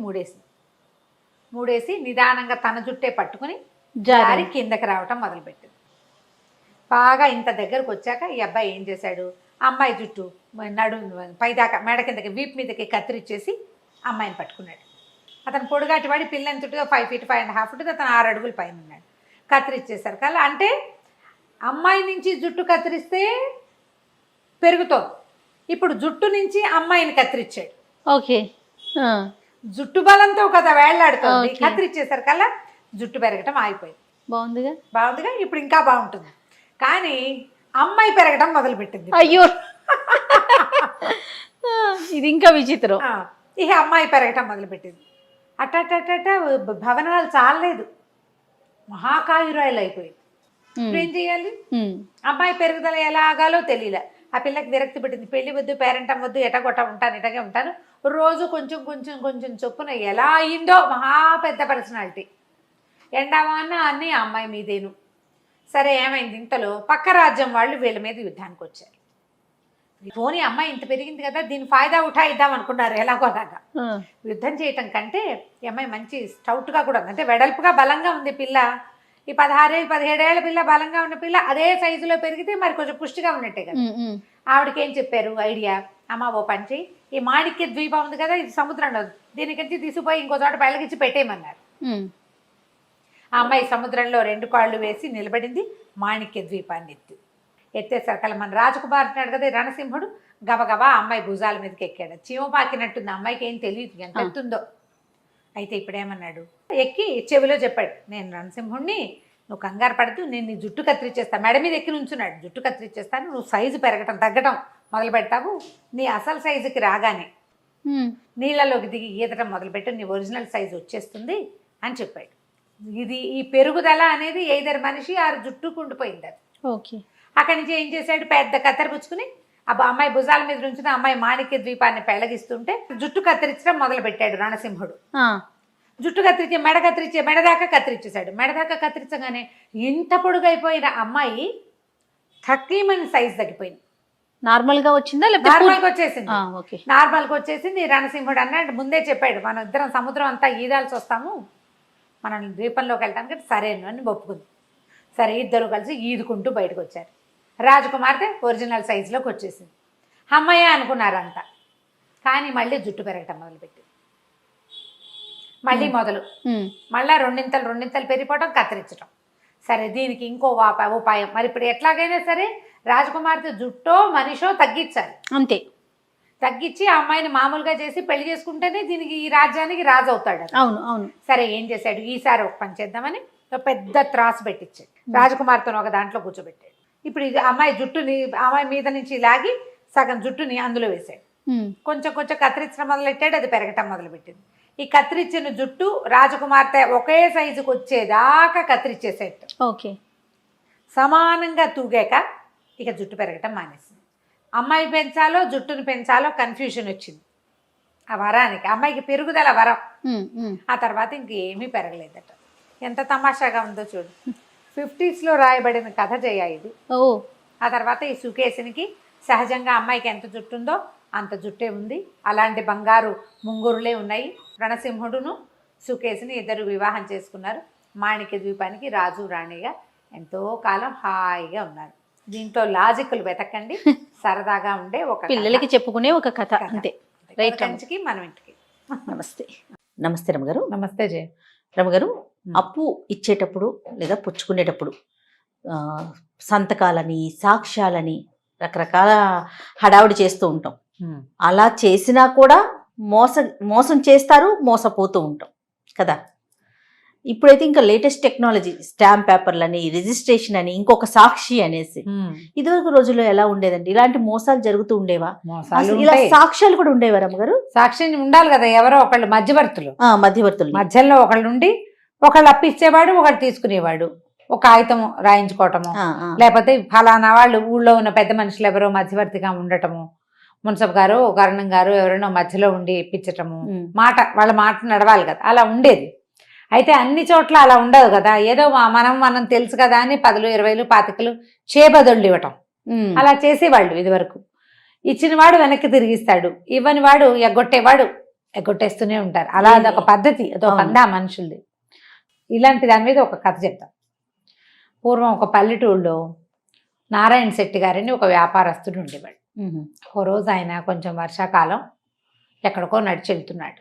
మూడేసి నిదానంగా తన జుట్టే పట్టుకుని జారి కిందకి రావటం మొదలుపెట్టింది. బాగా ఇంత దగ్గరకు వచ్చాక ఈ అబ్బాయి ఏం చేశాడు, అమ్మాయి జుట్టు పైదాకా మెడ కిందకి వీపు మీదకి కత్తిరించేసి అమ్మాయిని పట్టుకున్నాడు. అతను పొడుగాటి వాడి పిల్లని చుట్టూ 5 feet 5.5 feet, అతను 6 అడుగుల పైన ఉన్నాడు. కత్తిరించేశారు కల్లా, అంటే అమ్మాయి నుంచి జుట్టు కత్తిరిస్తే పెరుగుతోంది, ఇప్పుడు జుట్టు నుంచి అమ్మాయిని కత్తిరించాడు. ఓకే, జుట్టు బలంతో కదా వేళ్లాడుతుంది, కత్తిరించేశారు కల్లా జుట్టు పెరగటం ఆగిపోయింది. బాగుందిగా, ఇప్పుడు ఇంకా బాగుంటుంది. కానీ అమ్మాయి పెరగడం మొదలుపెట్టింది. అయ్యో, ఇది ఇంకా విచిత్రం. ఇక అమ్మాయి పెరగటం మొదలుపెట్టింది. అట్ట భవనాలు చాలలేదు, మహాకాయురాయలు అయిపోయింది. ఇప్పుడు ఏం చేయాలి, అమ్మాయి పెరుగుదల ఎలా ఆగాలో తెలియలే. ఆ పిల్లకి విరక్తి పెట్టింది, పెళ్లి వద్దు, పేరెంటం వద్దు, ఎటగొట్ట ఉంటాను, ఇటగే ఉంటాను, రోజు కొంచెం కొంచెం కొంచెం చొప్పున ఎలా అయిందో మహా పెద్ద పర్సనాలిటీ. ఎండావాన అన్నీ అమ్మాయి మీదేను. సరే ఏమైంది, ఇంతలో పక్క రాజ్యం వాళ్ళు వీళ్ళ మీద యుద్ధానికి వచ్చారు. పోనీ అమ్మాయి ఇంత పెరిగింది కదా, దీని ఫాయిదా ఉఠాయిద్దాం అనుకున్నారు ఎలాగోలాగా. యుద్ధం చేయటం కంటే ఈ అమ్మాయి మంచి స్టౌట్గా కూడా ఉంది, అంటే వెడల్పుగా బలంగా ఉంది పిల్ల. ఈ 16-17 ఏళ్ల పిల్ల, బలంగా ఉన్న పిల్ల అదే సైజులో పెరిగితే మరి కొంచెం పుష్టిగా ఉన్నట్టే కదా. ఆవిడకి ఏం చెప్పారు ఐడియా, అమ్మ ఓ పని చేయి, ఈ మాణిక్య ద్వీపం ఉంది కదా, ఇది సముద్రంలో, దీనికించి తీసుకుపోయి ఇంకో చోట బయలుకిచ్చి పెట్టేయమన్నారు. ఆ అమ్మాయి సముద్రంలో 2 కాళ్ళు వేసి నిలబడింది, మాణిక్య ద్వీపాన్ని ఎత్తేసరికల్లా మన రాజకుమార్ అంటున్నాడు కదా రణసింహుడు, గబగబా అమ్మాయి భుజాల మీదకి ఎక్కాడు. చీమ పాకినట్టుంది, అమ్మాయికి ఏం తెలియదు ఎంత ఎత్తుందో. అయితే ఇప్పుడేమన్నాడు, ఎక్కి చెవిలో చెప్పాడు, నేను రణసింహుడిని, నువ్వు కంగారు పడుతూ నేను నీ జుట్టు కత్తిరించేస్తాను. మెడ మీద ఎక్కి నుంచున్నాడు, జుట్టు కత్తిరించేస్తాను, నువ్వు సైజు తగ్గటం మొదలు పెడతావు, నీ అసలు సైజుకి రాగానే నీళ్ళలోకి దిగి ఈదటం మొదలుపెట్టు, నీ ఒరిజినల్ సైజు వచ్చేస్తుంది అని చెప్పాడు. ఇది ఈ పెరుగుదల అనేది ఏదర్ మనిషి ఆ జుట్టుకు ఉండిపోయింది అది. ఓకే, అక్కడి నుంచి ఏం చేశాడు, పెద్ద కత్తెర పుచ్చుకుని అమ్మాయి భుజాల మీద నుంచి అమ్మాయి మాణిక్య ద్వీపాన్ని పెళ్లగిస్తుంటే జుట్టు కత్తిరించడం మొదలు పెట్టాడు రణసింహుడు. జుట్టు మెడ దాకా కత్తిరించేశాడు. మెడ దాకా కత్తిరించగానే ఇంత పొడుగైపోయిన అమ్మాయి 30 సైజ్ తగ్గిపోయింది. నార్మల్గా వచ్చిందా? నార్మల్గా వచ్చేసింది. నార్మల్గా వచ్చేసింది. రణసింహుడు అన్నాడు, ముందే చెప్పాడు, మనం ఇద్దరం సముద్రం అంతా ఈదాల్సి వస్తాము, మనం ద్వీపంలోకి వెళ్తానికి సరేను అని ఒప్పుకుంది. సరే ఇద్దరు కలిసి ఈదుకుంటూ బయటకు వచ్చారు. రాజకుమార్తె ఒరిజినల్ సైజులోకి వచ్చేసింది. అమ్మయ్య అనుకున్నారంతా. కానీ మళ్ళీ జుట్టు పెరగటం మొదలుపెట్టింది. మళ్ళీ మళ్ళీ రెండింతలు పెరిగిపోవడం, కత్తిరించడం. సరే దీనికి ఇంకో ఉపాయం. మరి ఇప్పుడు ఎట్లాగైనా సరే రాజకుమార్తె జుట్టో మనిషో తగ్గించాలి. అంతే, తగ్గించి ఆ అమ్మాయిని మామూలుగా చేసి పెళ్లి చేసుకుంటేనే దీనికి ఈ రాజ్యానికి రాజు అవుతాడు. అవును. సరే ఏం చేశాడు, ఈసారి ఒక పని చేద్దామని పెద్ద త్రాసు పెట్టించాడు. రాజకుమార్తెను ఒక దాంట్లో కూర్చోబెట్టాడు. ఇప్పుడు ఇది అమ్మాయి మీద నుంచి లాగి సగం జుట్టుని అందులో వేశాడు. కొంచెం కొంచెం కత్తిరించడం మొదలెట్టాడు, అది పెరగటం మొదలుపెట్టింది. ఈ కత్తిరించిన జుట్టు రాజకుమార్తె ఒకే సైజుకి వచ్చేదాకా కత్తిరించేసేట. ఓకే, సమానంగా తూగాక ఇక జుట్టు పెరగటం మానేసింది. అమ్మాయి పెంచాలో జుట్టును పెంచాలో కన్ఫ్యూషన్ వచ్చింది ఆ వరానికి. అమ్మాయికి పెరుగుదల వరం. ఆ తర్వాత ఇంకేమీ పెరగలేదట. ఎంత తమాషాగా ఉందో చూడు. 50s రాయబడిన కథ జయ ఇది. ఆ తర్వాత ఈ సుకేసునికి సహజంగా అమ్మాయికి ఎంత జుట్టు ఉందో అంత జుట్టే ఉంది. అలాంటి బంగారు ముంగురులే ఉన్నాయి. రణసింహుడును సుకేసిని ఇద్దరు వివాహం చేసుకున్నారు. మాణిక్య ద్వీపానికి రాజు రాణిగా ఎంతో కాలం హాయిగా ఉన్నారు. దీంట్లో లాజిక్లు వెతకండి, సరదాగా ఉండే ఒక పిల్లలకి చెప్పుకునే ఒక కథ అంతే. రైట్, కంచికి మనం ఇంటికి. నమస్తే. నమస్తే రమగారు. నమస్తే జయ. రమగారు, అప్పు ఇచ్చేటప్పుడు లేదా పుచ్చుకునేటప్పుడు సంతకాలని, సాక్ష్యాలని రకరకాల హడావుడి చేస్తూ ఉంటాం. అలా చేసినా కూడా మోసం చేస్తారు, మోసపోతూ ఉంటాం కదా. ఇప్పుడైతే ఇంకా లేటెస్ట్ టెక్నాలజీ, స్టాంప్ పేపర్లని, రిజిస్ట్రేషన్ అని, ఇంకొక సాక్షి అనేసి. ఇదివరకు రోజుల్లో ఎలా ఉండేదండి? ఇలాంటి మోసాలు జరుగుతూ ఉండేవా? ఇలా సాక్ష్యాలు కూడా ఉండేవా రమ్మగారు? సాక్షి ఉండాలి కదా, ఎవరో ఒకళ్ళు మధ్యవర్తులు మధ్యలో ఒకళ్ళు ఉండి ఒకళ్ళు అప్పు ఇచ్చేవాడు, ఒకళ్ళు తీసుకునేవాడు. ఒక కాగితం రాయించుకోవటము, లేకపోతే ఫలానా వాళ్ళు ఊళ్ళో ఉన్న పెద్ద మనుషులు ఎవరో మధ్యవర్తిగా ఉండటము, మున్సబ్ గారు కరణం గారు ఎవరైనా మధ్యలో ఉండి ఇప్పించటము, వాళ్ళ మాట నడవాలి కదా, అలా ఉండేది. అయితే అన్ని చోట్ల అలా ఉండదు కదా. ఏదో మనం తెలుసు కదా అని 10, 20, 25 చేబదుళ్ళు ఇవ్వటం, అలా చేసేవాళ్ళు ఇదివరకు. ఇచ్చిన వాడు వెనక్కి తిరిగిస్తాడు, ఇవ్వని వాడు ఎగ్గొట్టేస్తూనే ఉంటారు. అలా అదొక పద్ధతి, అదొక పందా మనుషులది. ఇలాంటి దాని మీద ఒక కథ చెప్తాం. పూర్వం ఒక పల్లెటూళ్ళలో నారాయణ శెట్టి గారని ఒక వ్యాపారస్తుడు ఉండేవాడు. ఓ రోజు ఆయన కొంచెం వర్షాకాలం ఎక్కడికో నడిచి వెళ్తున్నాడు.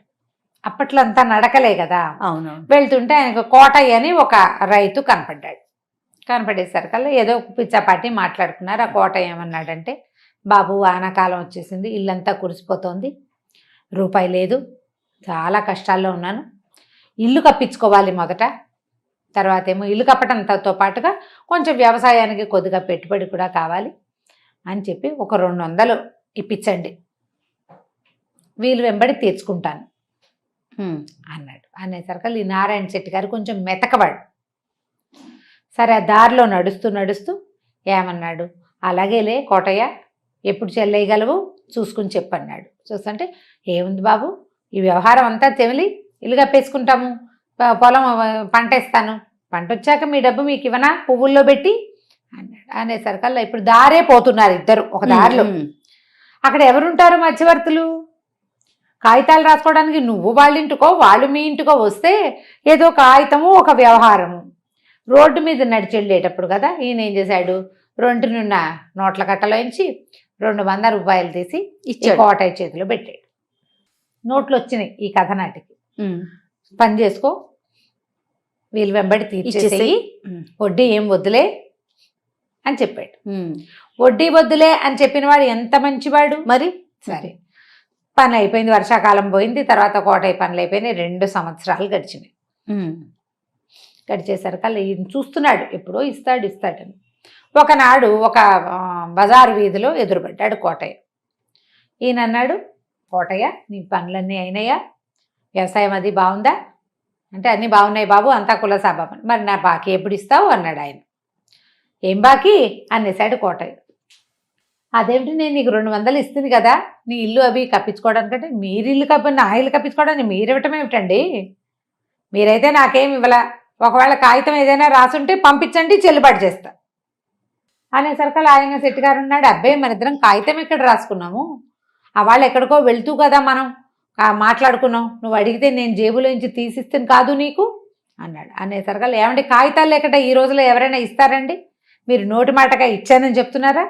అప్పట్లో అంతా నడకలే కదా. అవును. వెళ్తుంటే ఆయనకు కోటయ్య అని ఒక రైతు కనపడ్డాడు. కనపడేసరికల్లా ఏదో పిచ్చాపాటి మాట్లాడుకున్నారు. ఆ కోటయ్య ఏమన్నాడంటే, బాబు వానాకాలం వచ్చేసింది, ఇల్లంతా కురిసిపోతుంది, రూపాయి లేదు, చాలా కష్టాల్లో ఉన్నాను, ఇల్లు కప్పించుకోవాలి మొదట, తర్వాత ఏమో ఇల్లు కప్పటంతో పాటుగా కొంచెం వ్యవసాయానికి కొద్దిగా పెట్టుబడి కూడా కావాలి అని చెప్పి ఒక 200 ఇప్పించండి, వీలు వెంబడి తీర్చుకుంటాను అన్నాడు. అనేసరికి ఈ నారాయణ శెట్టి గారు కొంచెం మెతకవాడు. సరే, ఆ దారిలో నడుస్తూ ఏమన్నాడు, అలాగేలే కోటయ్య, ఎప్పుడు చెల్లేయగలవు చూసుకుని చెప్పన్నాడు. చూస్తుంటే, ఏముంది బాబు, ఈ వ్యవహారం అంతా తెమిలి ఇల్లు కప్పేసుకుంటాము, పొలం పంట వేస్తాను, పంట వచ్చాక మీ డబ్బు మీకు ఇవ్వనా పువ్వుల్లో పెట్టి అన్నాడు. అనేసరికల్లా ఇప్పుడు దారే పోతున్నారు ఇద్దరు ఒక దారిలో. అక్కడ ఎవరుంటారు మధ్యవర్తులు? కాగితాలు రాసుకోవడానికి నువ్వు వాళ్ళ ఇంటికో వాళ్ళు మీ ఇంటికో వస్తే ఏదో కాగితము ఒక వ్యవహారము. రోడ్డు మీద నడిచి వెళ్ళేటప్పుడు కదా ఈయన ఏం చేశాడు, రొంటినున్న నోట్ల కట్టలోంచి 200 రూపాయలు తీసి కోటయ్య చేతిలో పెట్టాడు. నోట్లు వచ్చినాయి ఈ కథ నాటికి. పని చేసుకో, వీళ్ళు వెంబడి తీర్చేసేయి, వడ్డీ ఏం వద్దులే అని చెప్పాడు. వడ్డీ వద్దులే అని చెప్పిన వాడు ఎంత మంచివాడు మరి. సరే, పని అయిపోయింది, వర్షాకాలం పోయింది, తర్వాత కోటయ్య పనులు అయిపోయినాయి. 2 సంవత్సరాలు గడిచినాయి. గడిచేసరికల్లా ఈయన చూస్తున్నాడు, ఎప్పుడో ఇస్తాడని. ఒకనాడు ఒక బజారు వీధిలో ఎదురుపడ్డాడు కోటయ్య. ఈయన అన్నాడు, కోటయ్య నీ పనులన్నీ అయినాయా, వ్యవసాయం అది బాగుందా అంటే, అన్నీ బాగున్నాయి బాబు, అంతా కులసాబాబు. మరి నా బాకీ ఎప్పుడు ఇస్తావు అన్నాడు ఆయన. ఏం బాకీ అనేసాడు కోటయ్య. అదేమిటి, నేను నీకు 200 ఇస్తుంది కదా నీ ఇల్లు అవి కప్పించుకోవడానికంటే, మీరు ఇల్లు నా ఇల్లు కప్పించుకోవడానికి మీరు ఇవ్వటం ఏమిటండి, మీరైతే నాకేమి ఇవ్వలా, ఒకవేళ కాగితం ఏదైనా రాసుంటే పంపించండి చెల్లుబాటు చేస్తా అనేసరికి ఆయన శెట్టి గారు ఉన్నాడు, అబ్బాయి మన ఇద్దరం కాగితం ఎక్కడ రాసుకున్నాము, ఆ వాళ్ళు ఎక్కడికో వెళ్తూ కదా మనం మాట్లాడుకున్నాం, నువ్వు అడిగితే నేను జేబులోంచి తీసిస్తాను కాదు నీకు అన్నాడు. అనేసరికి ఏమంటే కాగితాలు లేకుండా ఈ రోజులో ఎవరైనా ఇస్తారండి, మీరు నోటి మాటగా ఇచ్చానని చెప్తున్నారా,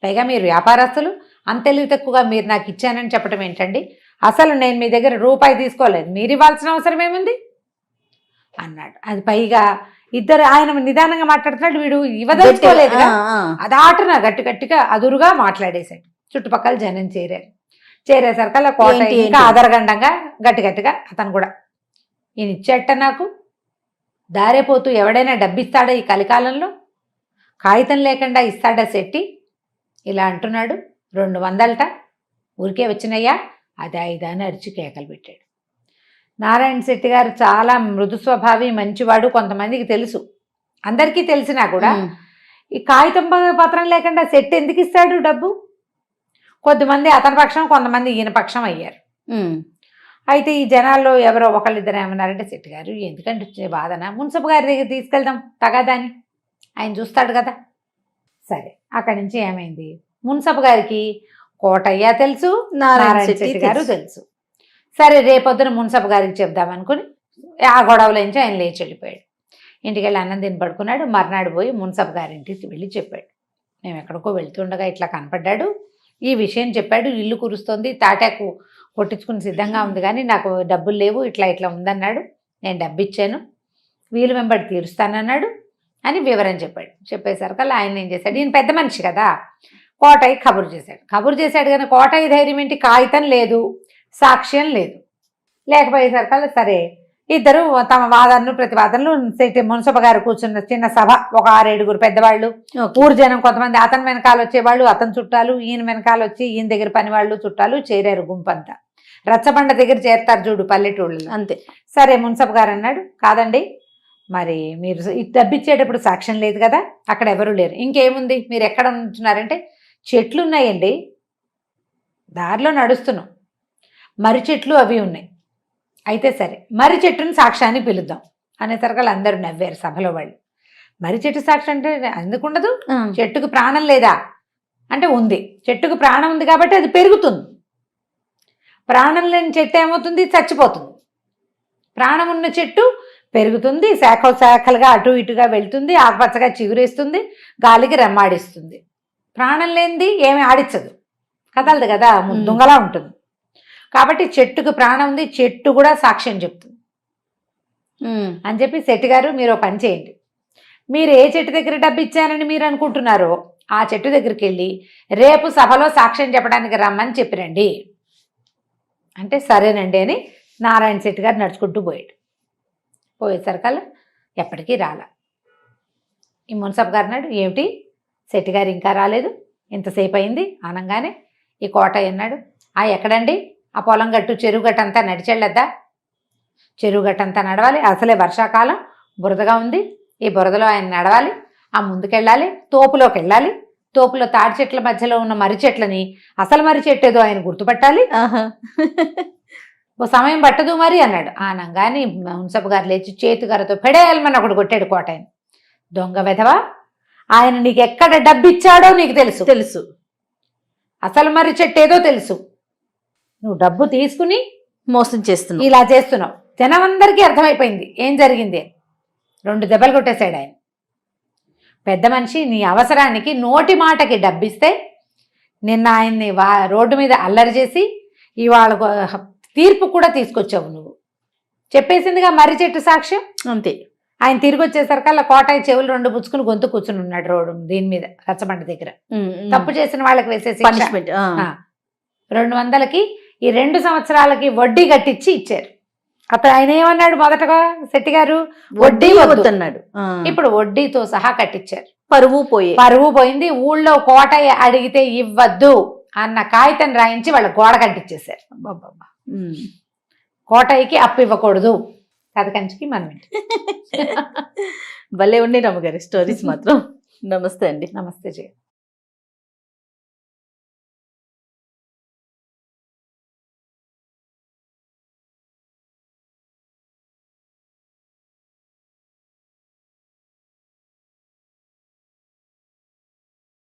పైగా మీరు వ్యాపారస్తులు, అంతెలివి తక్కువగా మీరు నాకు ఇచ్చానని చెప్పడం ఏంటండి, అసలు నేను మీ దగ్గర రూపాయి తీసుకోలేదు, మీరు ఇవ్వాల్సిన అవసరం ఏముంది అన్నాడు. అది పైగా ఇద్దరు ఆయన నిదానంగా మాట్లాడుతున్నాడు, వీడు ఇవ్వదలుచుకోలేదు, అదాటన గట్టిగా అదురుగా మాట్లాడేశాడు. చుట్టుపక్కల జనం చేరేసరికల్లా కోటయ్య ఇంకా ఆదరగండంగా గట్టిగా అతను కూడా, ఈయన ఇచ్చేట నాకు దారేపోతూ ఎవడైనా డబ్బిస్తాడా ఈ కలికాలంలో, కాగితం లేకుండా ఇస్తాడా శెట్టి, ఇలా అంటున్నాడు, 200 ఊరికే వచ్చినయ్యా, అది 5 అని అరిచి కేకలు పెట్టాడు. నారాయణ శెట్టి గారు చాలా మృదు స్వభావి, మంచివాడు, కొంతమందికి తెలుసు, అందరికీ తెలిసినా కూడా ఈ కాగితం పత్రం లేకుండా శెట్టి ఎందుకు ఇస్తాడు డబ్బు. కొద్దిమంది అతని పక్షం, కొంతమంది ఈయన పక్షం అయ్యారు. అయితే ఈ జనాల్లో ఎవరో ఒకళ్ళిద్దరు ఏమన్నారంటే, శెట్టి గారు ఎందుకంటే వచ్చే బాధన, మున్సబ్ గారి దగ్గర తీసుకెళ్దాం తగాదాని, ఆయన చూస్తాడు కదా. సరే, అక్కడి నుంచి ఏమైంది, మున్సబ్ గారికి కోటయ్య తెలుసు, నారాయణ నారాయణ శెట్టి శెట్టి గారు తెలుసు. తెలుసు. సరే రేపొద్దున మున్సబ్ గారికి చెప్దామనుకుని ఆ గొడవల నుంచి ఆయన లేచి వెళ్ళిపోయాడు. ఇంటికి వెళ్ళి అన్నం తిని పడుకున్నాడు. మర్నాడు పోయి మున్సబ్ గారింటికి వెళ్ళి చెప్పాడు, మేము ఎక్కడికో వెళ్తుండగా ఇట్లా కనపడ్డాడు, ఈ విషయం చెప్పాడు, ఇల్లు కురుస్తోంది, తాటాకు కొట్టించుకుని సిద్ధంగా ఉంది కానీ నాకు డబ్బులు లేవు, ఇట్లా ఇట్లా ఉందన్నాడు, నేను డబ్బు ఇచ్చాను, వీలు వెంబడి తీరుస్తానన్నాడు అని వివరం చెప్పాడు. చెప్పేసరికల్లా ఆయన ఏం చేశాడు, ఈయన పెద్ద మనిషి కదా, కోటయ్య కబురు చేశాడు కానీ కోటయ్య ధైర్యం ఏంటి, కాగితం లేదు, సాక్ష్యం లేదు. లేకపోయేసరికల్లా సరే ఇద్దరు తమ వాదనలు ప్రతివాదనలు మున్సబ గారు కూర్చున్న చిన్న సభ, ఒక 6-7 పెద్దవాళ్ళు, ఊరు జనం కొంతమంది, అతని వెనకాల వచ్చేవాళ్ళు, అతని చుట్టాలు, ఈయన వెనకాల వచ్చి ఈయన దగ్గర పనివాళ్ళు చుట్టాలు చేరారు. గుంపంతా రచ్చబండ దగ్గర చేరతారు చూడు పల్లెటూళ్ళు అంతే. సరే మున్సబ గారు అన్నాడు, కాదండి మరి మీరు డబ్బిచ్చేటప్పుడు సాక్ష్యం లేదు కదా, అక్కడ ఎవరు లేరు, ఇంకేముంది, మీరు ఎక్కడ ఉంటున్నారంటే చెట్లు ఉన్నాయండి, దారిలో నడుస్తున్నాం, మర్రి చెట్లు అవి ఉన్నాయి, అయితే సరే మర్రి చెట్టుని సాక్ష్యాన్ని పిలుద్దాం అనేసరికి అందరూ నవ్వారు సభలో వాళ్ళు. మర్రి చెట్టు సాక్ష్యం అంటే ఎందుకు ఉండదు, చెట్టుకు ప్రాణం లేదా అంటే ఉంది, చెట్టుకు ప్రాణం ఉంది కాబట్టి అది పెరుగుతుంది, ప్రాణం లేని చెట్టు ఏమవుతుంది, చచ్చిపోతుంది. ప్రాణం ఉన్న చెట్టు పెరుగుతుంది, శాఖలుగా అటు ఇటుగా వెళ్తుంది, ఆకుపచ్చగా చిగురేస్తుంది, గాలికి రెమ్మాడిస్తుంది. ప్రాణం లేనిది ఏమి ఆడించదు, కదలదు కదా, దుంగలా ఉంటుంది. కాబట్టి చెట్టుకు ప్రాణం ఉంది, చెట్టు కూడా సాక్ష్యం చెప్తుంది అని చెప్పి శెట్టి గారు మీరు ఒక పని చేయండి, మీరు ఏ చెట్టు దగ్గర డబ్బు ఇచ్చానని మీరు అనుకుంటున్నారో ఆ చెట్టు దగ్గరికి వెళ్ళి రేపు సభలో సాక్ష్యం చెప్పడానికి రమ్మని చెప్పిరండి అంటే సరేనండి అని నారాయణ శెట్టి గారు నడుచుకుంటూ పోయేసరికల్లా ఎప్పటికీ రాలా. ఈ మున్సబ్ గారు అన్నాడు, ఏమిటి శెట్టి గారు ఇంకా రాలేదు, ఇంతసేపు అయింది అనగానే ఈ కోటయ్య అన్నాడు, ఎక్కడండి ఆ పొలం గట్టు చెరువు గట్టు అంతా నడిచెళ్ళద్దా, చెరువు గట్టు అంతా నడవాలి, అసలే వర్షాకాలం బురదగా ఉంది, ఈ బురదలో ఆయన నడవాలి, ఆ ముందుకెళ్ళాలి, తోపులోకి వెళ్ళాలి, తోపులో తాడి చెట్ల మధ్యలో ఉన్న మర్రి చెట్లని, అసలు మర్రి చెట్టు ఏదో ఆయన గుర్తుపట్టాలి, ఓ సమయం పట్టదు మరి అన్నాడు. అనగానే మున్సబ్ గారు లేచి చేతికరతో పెడేయాలమని ఒకడు కొట్టాడు కోటయ్యని. దొంగ వెధవా, ఆయన నీకు ఎక్కడ డబ్బు ఇచ్చాడో నీకు తెలుసు, అసలు మర్రి చెట్టు ఏదో తెలుసు, నువ్వు డబ్బు తీసుకుని మోసం చేస్తున్నావు, ఇలా చేస్తున్నావు. జనమందరికీ అర్థమైపోయింది ఏం జరిగింది. 2 దెబ్బలు కొట్టేశాడు ఆయన. పెద్ద మనిషి నీ అవసరానికి నోటి మాటకి డబ్బిస్తే నిన్న ఆయన్ని రోడ్డు మీద అల్లరి చేసి ఇవాళ తీర్పు కూడా తీసుకొచ్చావు నువ్వు. చెప్పేసిందిగా మర్రి చెట్టు సాక్ష్యం. అంతే. ఆయన తిరిగి వచ్చేసరికల్లా కోటయ్య చెవులు 2 పుచ్చుకుని గొంతు కూర్చుని ఉన్నాడు రోడ్డు దీని మీద రచ్చబండ దగ్గర. తప్పు చేసిన వాళ్ళకి వేసేసి పనిష్మెంట్ 200కి ఈ 2 సంవత్సరాలకి వడ్డీ కట్టించి ఇచ్చారు. అప్పుడు ఆయన ఏమన్నాడు మొదటగా శెట్టి గారు, వడ్డీ వద్దన్నాడు. ఇప్పుడు వడ్డీతో సహా కట్టించారు. పరువు పోయింది. ఊళ్ళో కోటయ్య అడిగితే ఇవ్వద్దు అన్న కాగితం రాయించి వాళ్ళ గోడ కట్టించేశారు. కోటయ్యకి అప్పు ఇవ్వకూడదు, కథ కంచికి మనం. భలే ఉండే రమ్మగారి స్టోరీస్ మాత్రం. నమస్తే అండి. నమస్తే జయ.